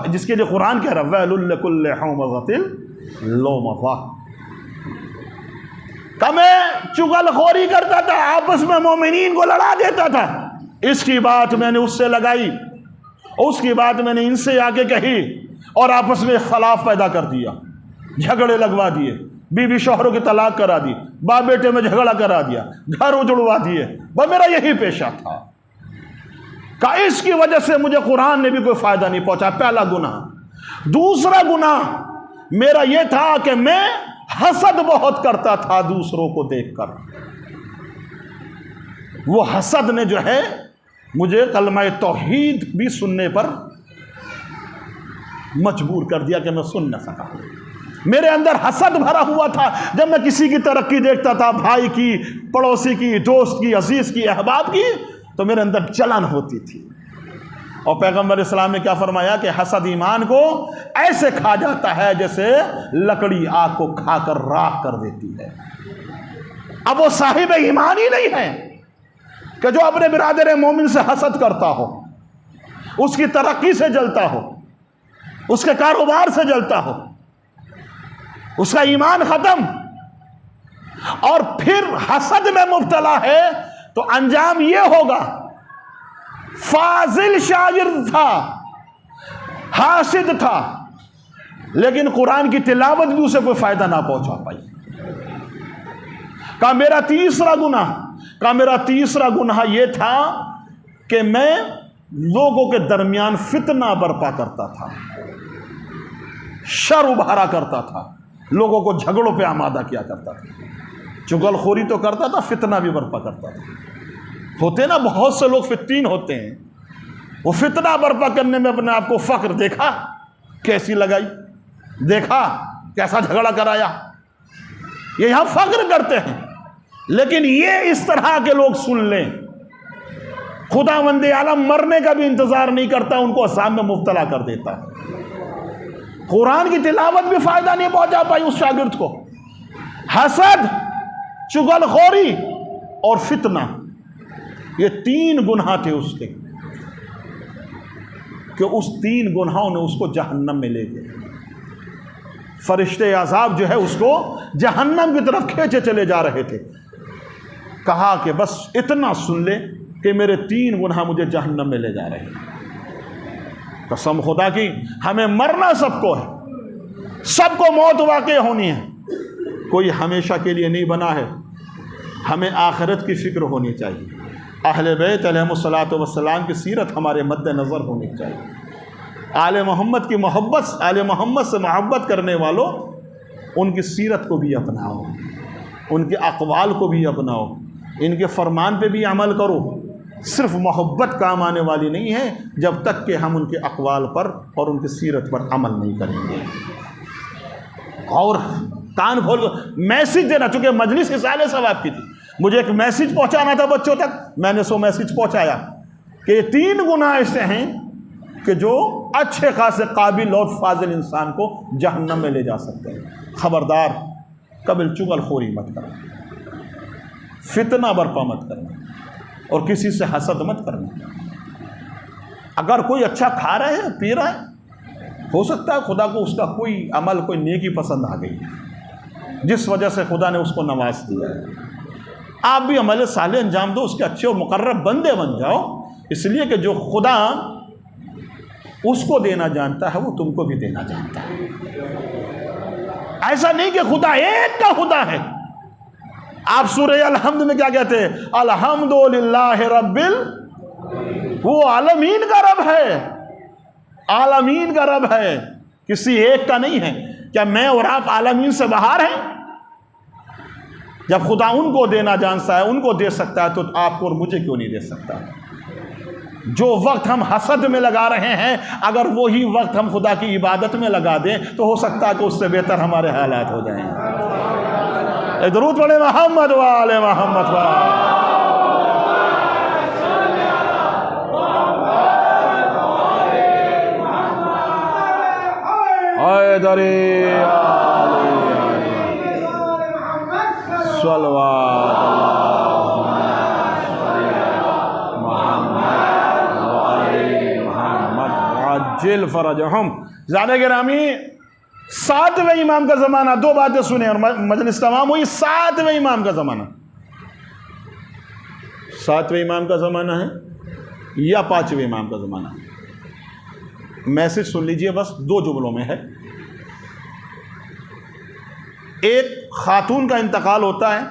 जिसके लिए कुरान कह रहा है वैलुल लिकुल्लि हुमज़तिल लुमज़ा। का मैं चुगलखोरी करता था, आपस में मोमिनीन को लड़ा देता था। इसकी बात मैंने उससे लगाई, उसकी बात मैंने इनसे आके कही और आपस में इख्तलाफ पैदा कर दिया, झगड़े लगवा दिए, बीवी शौहरों की तलाक करा दी, बाप बेटे में झगड़ा करा दिया, घर उजड़वा दिए। वह मेरा यही पेशा था। का इसकी वजह से मुझे कुरान ने भी कोई फायदा नहीं पहुंचा, पहला गुनाह। दूसरा गुनाह मेरा यह था कि मैं हसद बहुत करता था दूसरों को देखकर। वो हसद ने जो है मुझे कलमा तौहीद भी सुनने पर मजबूर कर दिया कि मैं सुन न सका। मेरे अंदर हसद भरा हुआ था। जब मैं किसी की तरक्की देखता था, भाई की, पड़ोसी की, दोस्त की, अजीज की, अहबाब की, तो मेरे अंदर जलन होती थी। और पैगंबर इस्लाम ने क्या फरमाया कि हसद ईमान को ऐसे खा जाता है जैसे लकड़ी आग को खाकर राख कर देती है। अब वो साहिब ईमान ही नहीं है कि जो अपने बिरादर मोमिन से हसद करता हो, उसकी तरक्की से जलता हो, उसके कारोबार से जलता हो, उसका ईमान खत्म। और फिर हसद में मुब्तला है तो अंजाम यह होगा, फाजिल शागिर्द था, हासिद था, लेकिन कुरान की तिलावत भी उसे कोई फायदा ना पहुंचा पाई। का मेरा तीसरा गुनाह यह था कि मैं लोगों के दरमियान फितना बर्पा करता था, शर उभारा करता था, लोगों को झगड़ों पे आमादा किया करता था। चुगलखोरी तो करता था, फितना भी बर्पा करता था। होते ना बहुत से लोग फित्तीन होते हैं, वो फितना बर्पा करने में अपने आप को फख्र देखा कैसी लगाई, देखा कैसा झगड़ा कराया, ये यहां फख्र करते हैं। लेकिन ये इस तरह के लोग सुन लें, खुदावंद आलम मरने का भी इंतजार नहीं करता, उनको असाम में मुब्तला कर देता है। कुरान की तिलावत भी फायदा नहीं पहुंचा पाई उस शागिर्द को। हसद, चुगलखोरी और फितना, ये 3 गुनाह थे उसके, कि उस 3 गुनाहों ने उसको जहन्नम में ले गए। फरिश्ते अज़ाब जो है उसको जहन्नम की तरफ खींचे चले जा रहे थे। कहा कि बस इतना सुन ले कि मेरे 3 गुनाह मुझे जहन्नम में ले जा रहे हैं। कसम खुदा की, हमें मरना सबको है, सबको मौत वाक़ई होनी है, कोई हमेशा के लिए नहीं बना है। हमें आखिरत की फ़िक्र होनी चाहिए। अहले बैत अलैहिमुस्सलातु वस्सलाम की सीरत हमारे मद्दे नज़र होनी चाहिए। आले मोहम्मद की मोहब्बत, आले मोहम्मद से मोहब्बत करने वालों, उनकी सीरत को भी अपनाओ, उनके अक़वाल को भी अपनाओ, इनके फरमान पे भी अमल करो। सिर्फ मोहब्बत काम आने वाली नहीं है जब तक कि हम उनके अक़वाल पर और उनकी सीरत पर अमल नहीं करेंगे। और कान खोल मैसेज देना, चूँकि मजलिस इसाले सवाब की थी, मुझे एक मैसेज पहुंचाना था बच्चों तक, मैंने सो मैसेज पहुंचाया कि ये 3 गुनाह ऐसे हैं कि जो अच्छे खासे काबिल और फाजिल इंसान को जहन्नम में ले जा सकते हैं। खबरदार, कभी चुगलखोरी मत करना, फितना बर्पा मत करना, और किसी से हसद मत करना। अगर कोई अच्छा खा रहा है, पी रहा है, हो सकता है खुदा को उसका कोई अमल, कोई नेकी पसंद आ गई, जिस वजह से खुदा ने उसको नवाज दिया है। आप भी अमल साले अंजाम दो, उसके अच्छे और मुकर्रब बंदे बन जाओ, इसलिए कि जो खुदा उसको देना जानता है वो तुमको भी देना जानता है। ऐसा नहीं कि खुदा एक का खुदा है। आप सूरह अलहम्द में क्या कहते हैं? अल्हम्दुलिल्लाहि रब्बिल, वो आलमीन का रब है, आलमीन का रब है, किसी एक का नहीं है। क्या मैं और आप आलमीन से बाहर हैं? जब खुदा उनको देना जानता है, उनको दे सकता है, तो आपको और मुझे क्यों नहीं दे सकता? जो वक्त हम हसद में लगा रहे हैं, अगर वही वक्त हम खुदा की इबादत में लगा दें तो हो सकता है कि उससे बेहतर हमारे हालात हो जाएं। दरूद पढ़े मोहम्मद वाले मोहम्मद वाले। जिल फरजहुम। ज़ाने गिरामी, 7वें इमाम का ज़माना, दो बातें सुने और मजलिस तमाम हुई। 7वें इमाम का ज़माना, 7वें इमाम का ज़माना है या 5वें इमाम का ज़माना? मैसेज सुन लीजिए, बस 2 जुमलों में है। एक खातून का इंतकाल होता है,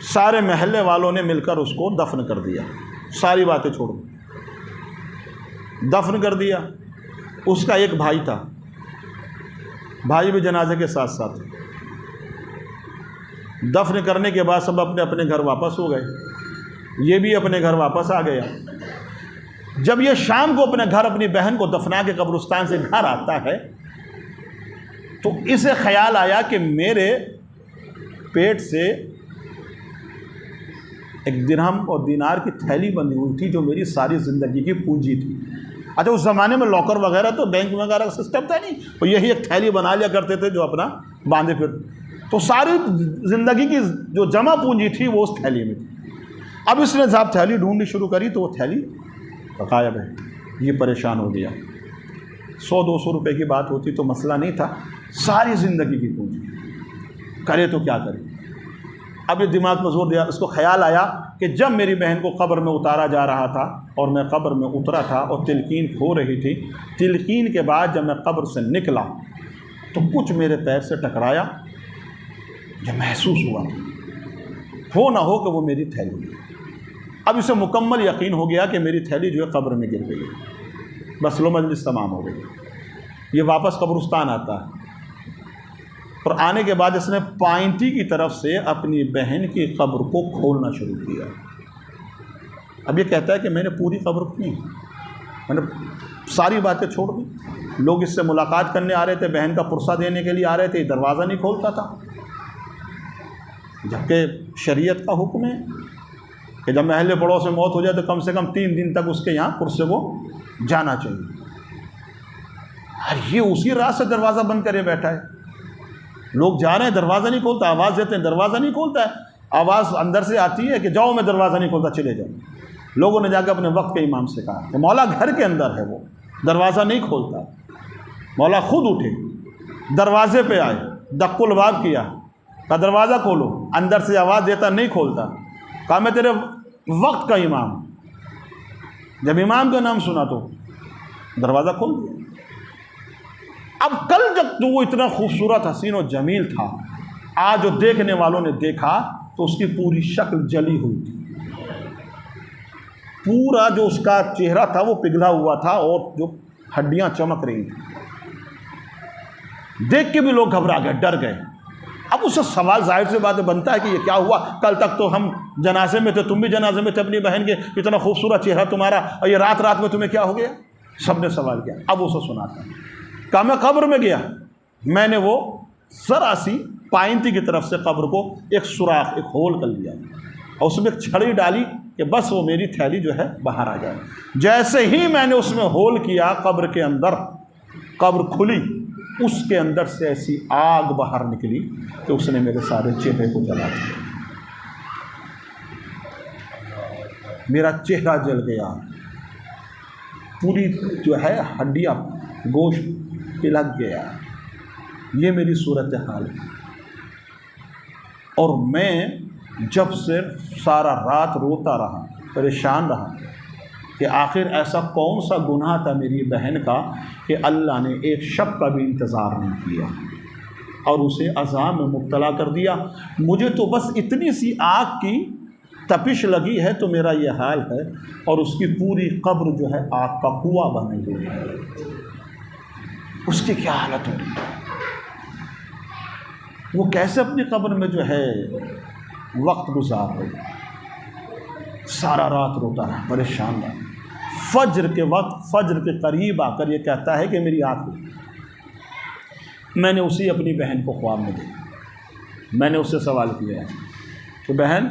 सारे महल्ले वालों ने मिलकर उसको दफन कर दिया, सारी बातें छोड़ो, दफन कर दिया। उसका एक भाई था, भाई भी जनाजे के साथ साथ। दफन करने के बाद सब अपने अपने घर वापस हो गए, ये भी अपने घर वापस आ गया। जब ये शाम को अपने घर अपनी बहन को दफना के कब्रिस्तान से घर आता है, तो इसे ख्याल आया कि मेरे पेट से एक दिरहम और दिनार की थैली बंधी हुई थी, जो मेरी सारी ज़िंदगी की पूंजी थी। अच्छा, उस ज़माने में लॉकर वगैरह तो बैंक वगैरह का सिस्टम था नहीं, तो यही एक थैली बना लिया करते थे जो अपना बांधे फिर। तो सारी ज़िंदगी की जो जमा पूंजी थी वो उस थैली में थी। अब इसने जब थैली ढूंढनी शुरू करी तो वो थैली गायब है। ये परेशान हो गया। 100-200 रुपये की बात होती तो मसला नहीं था, सारी ज़िंदगी की पूंजी, करे तो क्या करे। अब ये दिमाग में जोर दिया, इसको ख्याल आया कि जब मेरी बहन को कब्र में उतारा जा रहा था और मैं कब्र में उतरा था और तिलकीन हो रही थी, तिलकीन के बाद जब मैं कब्र से निकला तो कुछ मेरे पैर से टकराया, जब महसूस हुआ हो ना हो कि वो मेरी थैली। अब इसे मुकम्मल यकीन हो गया कि मेरी थैली जो है कब्र में गिर गई है। बस लो, मजलिस तमाम हो गई। ये वापस कब्रिस्तान आता है और आने के बाद इसने पाइंटी की तरफ से अपनी बहन की कब्र को खोलना शुरू किया। अब ये कहता है कि मैंने पूरी कब्र की, मैंने सारी बातें छोड़ दी। लोग इससे मुलाकात करने आ रहे थे, बहन का पुरसा देने के लिए आ रहे थे, दरवाज़ा नहीं खोलता था। जबकि शरीयत का हुक्म है कि जब महल्ले पड़ोस में मौत हो जाए तो कम से कम 3 दिन तक उसके यहाँ पुरसे को जाना चाहिए। और ये उसी रात से दरवाज़ा बंद करे बैठा है। लोग जा रहे हैं, दरवाज़ा नहीं खोलता, आवाज़ देते हैं, दरवाज़ा नहीं खोलता है। आवाज़ अंदर से आती है कि जाओ, मैं दरवाज़ा नहीं खोलता, चले जाओ। लोगों ने जाकर अपने वक्त के इमाम से कहा कि मौला घर के अंदर है, वो दरवाज़ा नहीं खोलता। मौला खुद उठे, दरवाजे पे आए, दक्कुल बाब किया, कहा दरवाज़ा खोलो। अंदर से आवाज़ देता, नहीं खोलता। कहा मैं तेरे वक्त का इमाम। जब इमाम का नाम सुना तो दरवाज़ा खोल दिया। अब कल जब तो वो इतना खूबसूरत, हसीन और जमील था, आज जो देखने वालों ने देखा तो उसकी पूरी शक्ल जली हुई थी। पूरा जो उसका चेहरा था वो पिघला हुआ था और जो हड्डियां चमक रही थी। देख के भी लोग घबरा गए, डर गए। अब उससे सवाल जाहिर से बात बनता है कि ये क्या हुआ? कल तक तो हम जनाजे में थे, तुम भी जनाजे में थे अपनी बहन के, इतना खूबसूरत चेहरा तुम्हारा, और ये रात रात में तुम्हें क्या हो गया? सबने सवाल किया। अब उसे सुनाता कहा मैं कब्र में गया, मैंने वो जरा-सी पाइंती की तरफ से कब्र को एक सुराख, एक होल कर लिया और उसमें एक छड़ी डाली कि बस वो मेरी थैली जो है बाहर आ जाए। जैसे ही मैंने उसमें होल किया, कब्र के अंदर, कब्र खुली, उसके अंदर से ऐसी आग बाहर निकली कि उसने मेरे सारे चेहरे को जला दिया। मेरा चेहरा जल गया, पूरी जो है हड्डियाँ, गोश्त पिलक गया। ये मेरी सूरत हाल है। और मैं जब से सारा रात रोता रहा, परेशान रहा कि आखिर ऐसा कौन सा गुनाह था मेरी बहन का कि अल्लाह ने एक शब का भी इंतज़ार नहीं किया और उसे अज़ाब में मुब्तला कर दिया। मुझे तो बस इतनी सी आग की तपिश लगी है तो मेरा ये हाल है, और उसकी पूरी कब्र जो है आग का कुआं बनी हुई है। उसकी क्या हालत हो रही है? वो कैसे अपनी कब्र में जो है वक्त गुजार रहे, सारा रात रोता रहा, परेशान रहा। फज्र के वक्त, फज्र के करीब आकर ये कहता है कि मेरी आँख खुली। मैंने उसी अपनी बहन को ख्वाब में देखा। मैंने उससे सवाल किया कि बहन,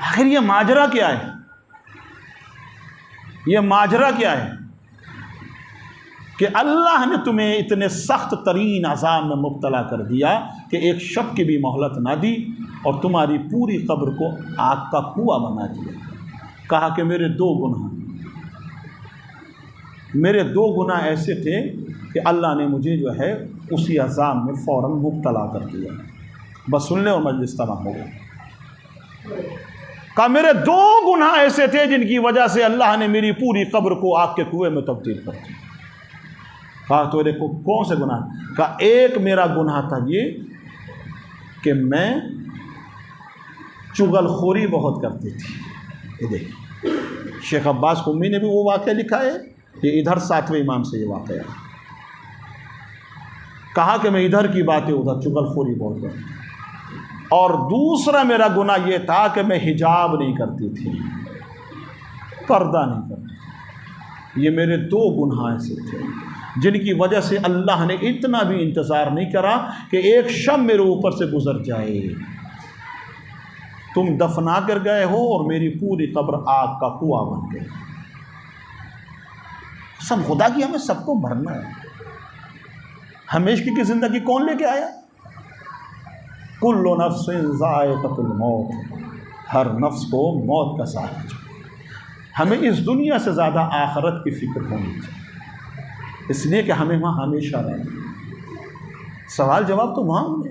आखिर ये माजरा क्या है, ये माजरा क्या है कि अल्लाह ने तुम्हें इतने सख्त तरीन अज़ाब में मुब्तला कर दिया कि एक शब की भी मोहलत ना दी और तुम्हारी पूरी कब्र को आग का कुआं बना दिया। कहा कि मेरे दो गुनाह ऐसे थे कि अल्लाह ने मुझे जो है उसी अज़ाब में फ़ौरन मुब्तला कर दिया। बस सुन ले और मजलिस तमाम हो गई। कहा मेरे 2 गुनाह ऐसे थे जिनकी वजह से अल्लाह ने मेरी पूरी कब्र को आग के कुएं में तब्दील कर दिया। कहा तो देखो कौन से गुनाह? कहा एक मेरा गुनाह था ये कि मैं चुगलखोरी बहुत करती थी। ये देखिए शेख अब्बास कुम्मी ने भी वो वाक़या लिखा है, ये इधर 7वें इमाम से ये वाक़या है। कहा कि मैं इधर की बातें उधर चुगलखोरी बहुत करती थी। और दूसरा मेरा गुनाह ये था कि मैं हिजाब नहीं करती थी, पर्दा नहीं करती थी। ये मेरे 2 गुनाह ऐसे थे जिनकी वजह से अल्लाह ने इतना भी इंतज़ार नहीं करा कि एक शब मेरे ऊपर से गुजर जाए। तुम दफना कर गए हो और मेरी पूरी कब्र आग का कुआं बन गई। सब खुदा की, हमें सबको मरना है। हमेशा की ज़िंदगी कौन लेके आया? कुल्लु नफ्सिन ज़ाइक़तुल मौत, हर नफ्स को मौत का साथ। हमें इस दुनिया से ज़्यादा आखिरत की फ़िक्र होनी चाहिए, इसलिए कि हमें वहाँ हमेशा रहना। सवाल जवाब तो वहाँ होंगे,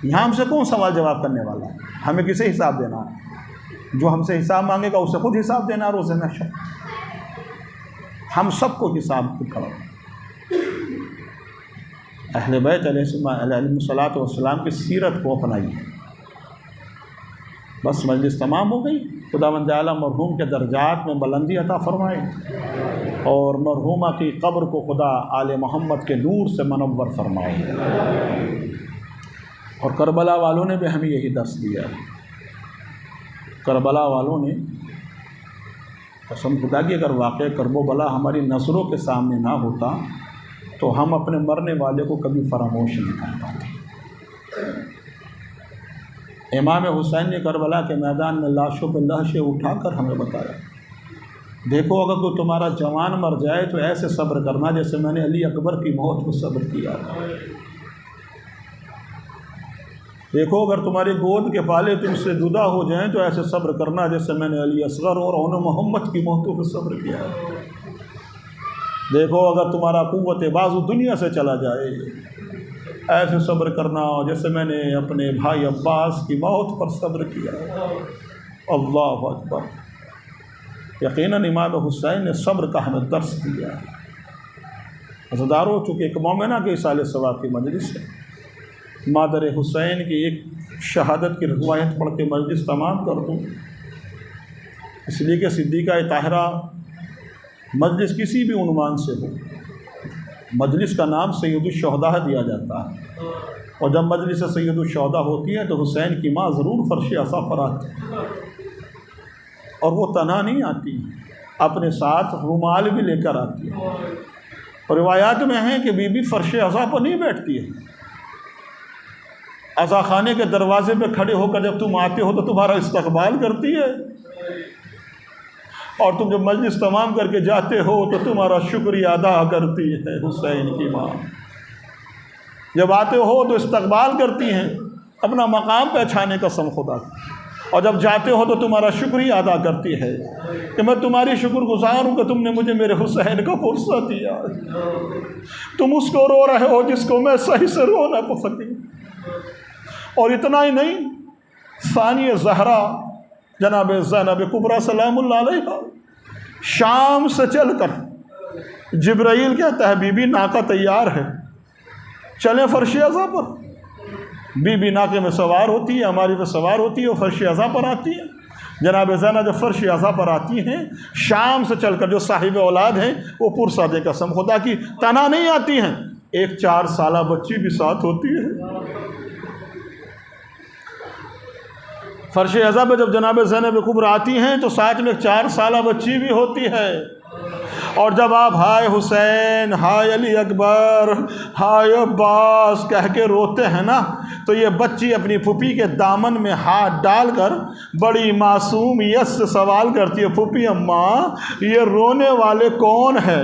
यहाँ हमसे कौन सवाल जवाब करने वाला है? हमें किसे हिसाब देना है? जो हमसे हिसाब मांगेगा उसे खुद हिसाब देना रोज़ महशर। हम सबको हिसाब करो। अहले बैत अलैहिस्सलातु वस्सलाम की सीरत को अपनाइए। बस मजलिस तमाम हो गई। खुदावंद ताला मरहूम के दर्जात में बुलंदी अता फरमाए और मरहूमा की कब्र को खुदा आले मोहम्मद के नूर से मनव्वर फरमाए। और करबला वालों ने भी हमें यही दर्स दिया है। करबला वालों ने कसम खुदा की, अगर वाक़ई करबो बला हमारी नज़रों के सामने ना होता तो हम अपने मरने वाले को कभी फरामोश नहीं कर पाते। इमाम हुसैन ने करबला के मैदान में लाशों पर लाशें उठाकर हमें बताया, देखो अगर कोई तुम्हारा जवान मर जाए तो ऐसे सब्र करना जैसे मैंने अली अकबर की मौत को सब्र किया। देखो अगर तुम्हारी गोद के पाले तुमसे जुदा हो जाएं तो ऐसे सब्र करना जैसे मैंने अली असगर और उन मोहम्मद की मौतों पर सब्र किया। देखो अगर तुम्हारा कुव्वत बाजू दुनिया से चला जाए ऐसे सब्र करना जैसे मैंने अपने भाई अब्बास की मौत पर सब्र किया। अल्लाह अकबर। यकीनन इमाम हुसैन ने सब्र का हमें दर्स दिया। अज़दारों, चूँकि एक मोमिना के इसाले सवाब की मजलिस है, मादर हुसैन की एक शहादत की रवायत पढ़ के मजलिस तमाम कर दूँ, इसलिए कि सिद्दीक़ा ताहिरा मजलिस किसी भी उन्वान से हो, मजलिस का नाम सैयदुश्शुहदा दिया जाता है। और जब मजलिस सैयदुश्शुहदा होती है तो हुसैन की माँ ज़रूर फर्श असा पर आती है, और वो तना नहीं आती, अपने साथ रुमाल भी लेकर आती है। और रिवायात में है कि बीबी फर्श असा पर नहीं बैठती है, अज़ा खाने के दरवाजे पे खड़े होकर जब तुम आते हो तो तुम्हारा इस्तकबाल करती है, और तुम जब मजलिस तमाम करके जाते हो तो तुम्हारा शुक्रिया अदा करती है। हुसैन की माँ जब आते हो तो इस्तकबाल करती हैं, अपना मकाम पहचाने का कसम खुदा, और जब जाते हो तो तुम्हारा शुक्रिया अदा करती है कि मैं तुम्हारी शुक्रगुजार हूँ कि तुमने मुझे मेरे हुसैन का फुर्सत दिया। तुम उसको रो रहे हो जिसको मैं सही से रो ना सकी। और इतना ही नहीं, सानिया ज़हरा जनाब ज़ैनब कुबरा सलामुल्लाह अलैहा शाम से चलकर जिब्राइल कहता है बीबी नाका तैयार है, चलें फर्श अज़ा पर। बीबी नाके में सवार होती है, हमारी पे सवार होती है और फर्श अज़ा पर आती है। जनाब ज़ैनब जब फर्श अज़ा पर आती हैं शाम से चलकर, जो साहिब औलाद हैं वो पुरसादे कसम खुदा की तना नहीं आती हैं, एक 4 साला बच्ची भी साथ होती है। फर्श अज़ा पे जब जनाब ज़ैनब कुब्रा आती हैं तो साथ में 4 साल बच्ची भी होती है। और जब आप हाय हुसैन, हाय अली अकबर, हाय अब्बास कह के रोते हैं ना, तो ये बच्ची अपनी फूफी के दामन में हाथ डालकर बड़ी मासूमियत से सवाल करती है, फूफी अम्मा ये रोने वाले कौन है?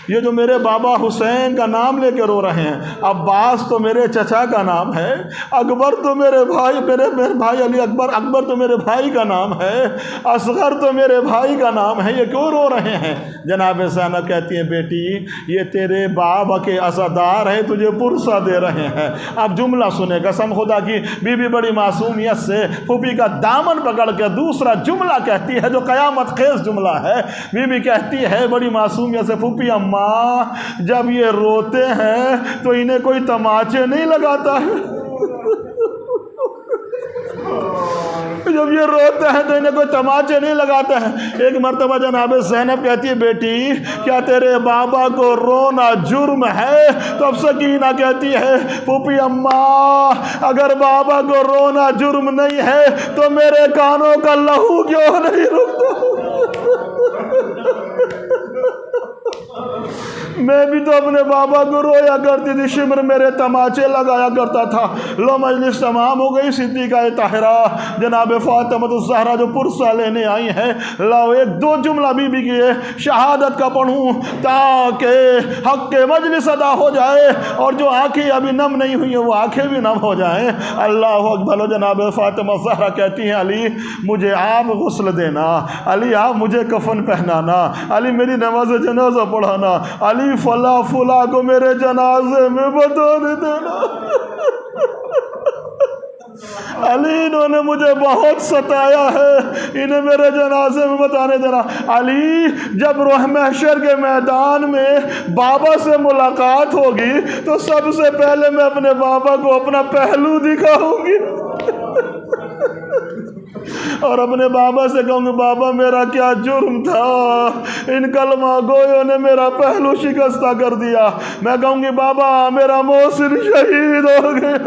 ये जो मेरे बाबा हुसैन का नाम लेके रो रहे हैं, अब्बास तो मेरे चचा का नाम है, अकबर तो मेरे भाई अली अकबर तो मेरे भाई का नाम है, असगर तो मेरे भाई का नाम है, ये क्यों रो रहे हैं? जनाब ज़ैनब कहती हैं, बेटी ये तेरे बाबा के अज़ादार हैं, तुझे पुरसा दे रहे हैं। अब जुमला सुने, कसम खुदा की बीबी बड़ी मासूमियत से फूफी का दामन पकड़ के दूसरा जुमला कहती है जो क़यामत खेज़ जुमला है। बीबी कहती है बड़ी मासूमियत से, फूफी अम्मा जब ये रोते हैं तो इन्हें कोई तमाचे नहीं लगाता है? जब ये रोते हैं तो इन्हें कोई तमाचे नहीं लगाते हैं? एक मर्तबा जनाब ज़ैनब कहती है, बेटी क्या तेरे बाबा को रोना जुर्म है? तब सकीना कहती है, फूफी अम्मा अगर बाबा को रोना जुर्म नहीं है तो मेरे कानों का लहू क्यों नहीं रुकता? मैं भी तो अपने बाबा को रोया करती थी, शिमर मेरे तमाचे लगाया करता था। लो मजलिस तमाम हो गई। सिद्दीक़ा ताहिरा जनाब फ़ातिमा ज़हरा जो पुरसा लेने आई है, लो एक दो जुमला बीबी की शहादत का पढ़ूँ ताकि हक़ के मजलिस अदा हो जाए और जो आँखें अभी नम नहीं हुई हैं वो आँखें भी नम हो जाएँ। अल्लाह अकबर। जनाब फ़ातिमा ज़हरा कहती हैं, अली मुझे आप गुस्ल देना, अली आप मुझे कफन पहनाना, अली मेरी नमाज जनाजा पढ़ाना, अली फला फुला को मेरे जनाजे में बता देना। अली इन्होंने मुझे बहुत सताया है, इन्हें मेरे जनाजे में बताने देना। अली जब रोह महशर के मैदान में बाबा से मुलाकात होगी तो सबसे पहले मैं अपने बाबा को अपना पहलू दिखाऊंगी और अपने बाबा से कहूँगी, बाबा मेरा क्या जुर्म था, इन कलमा गोयों ने मेरा पहलू शिकस्ता कर दिया। मैं कहूँगी, बाबा मेरा मोहसिन शहीद हो गया।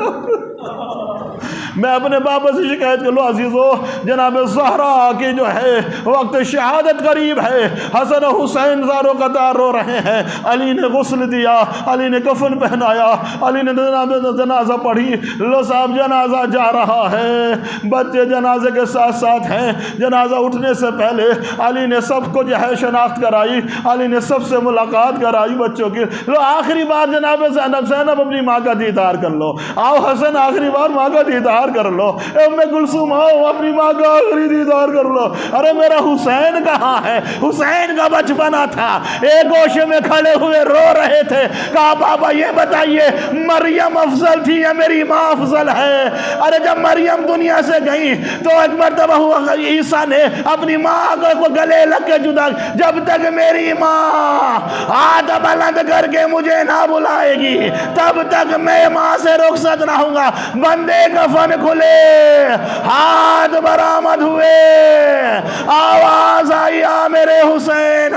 मैं अपने बाबा से शिकायत कर लो, अजीज़ो जनाब ज़हरा की जो है वक्त शहादत करीब है, हसन हुसैन ज़ारो कतार रो रहे हैं, अली ने गुस्ल दिया, अली ने कफन पहनाया, अली ने जनाजा पढ़ी। लो साहब जनाजा जा रहा है, बच्चे जनाजे के साथ साथ हैं। जनाजा उठने से पहले अली ने सबको जो है शनाख्त कराई, अली ने सबसे मुलाकात कराई बच्चों की। लो आखिरी बार जनाब ज़ैनब अपनी माँ का दीदार कर लो, आओ हसन आखिरी बार माँ का दीदार कर लो, मैं गुलसूम आओ अपनी माँ का आखिरी दीदार कर लो। अरे मेरा हुसैन कहाँ है? हुसैन का बचपना था, एक गोशे में खड़े हुए रो रहे थे। कहा बाबा ये बताइए मरियम अफजल थी या मेरी माँ अफजल है? अरे जब मरियम दुनिया से गई तो एक मर्तबा हुआ ईसा ने अपनी माँ को गले लग के जुदा, जब तक मेरी माँ हाथ बुलंद करके मुझे ना बुलाएगी तब तक मैं माँ से रुखसत ना होऊंगा। बंदे कफन खुले, हाथ बरामद हुए, आवाज आई, आ मेरे हुसैन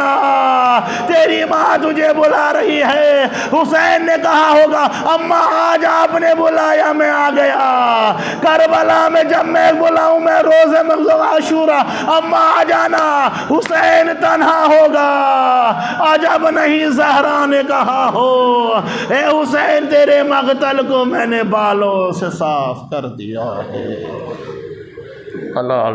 तेरी माँ तुझे बुला रही है। हुसैन ने कहा होगा, अम्मा आज आपने बुलाया मैं आ गया, करबला में जब मैं बुलाऊं मैं रोज़े में आशूरा, अम्मा आ जाना, हुसैन तन्हा होगा। अजब नहीं ज़हरा ने कहा हो, ए हुसैन तेरे मक़तल को मैंने बालों से साफ कर दिया है। अल्लाह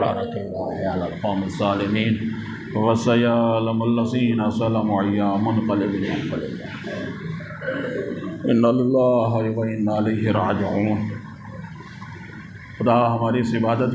खुदा हमारी इस इबादत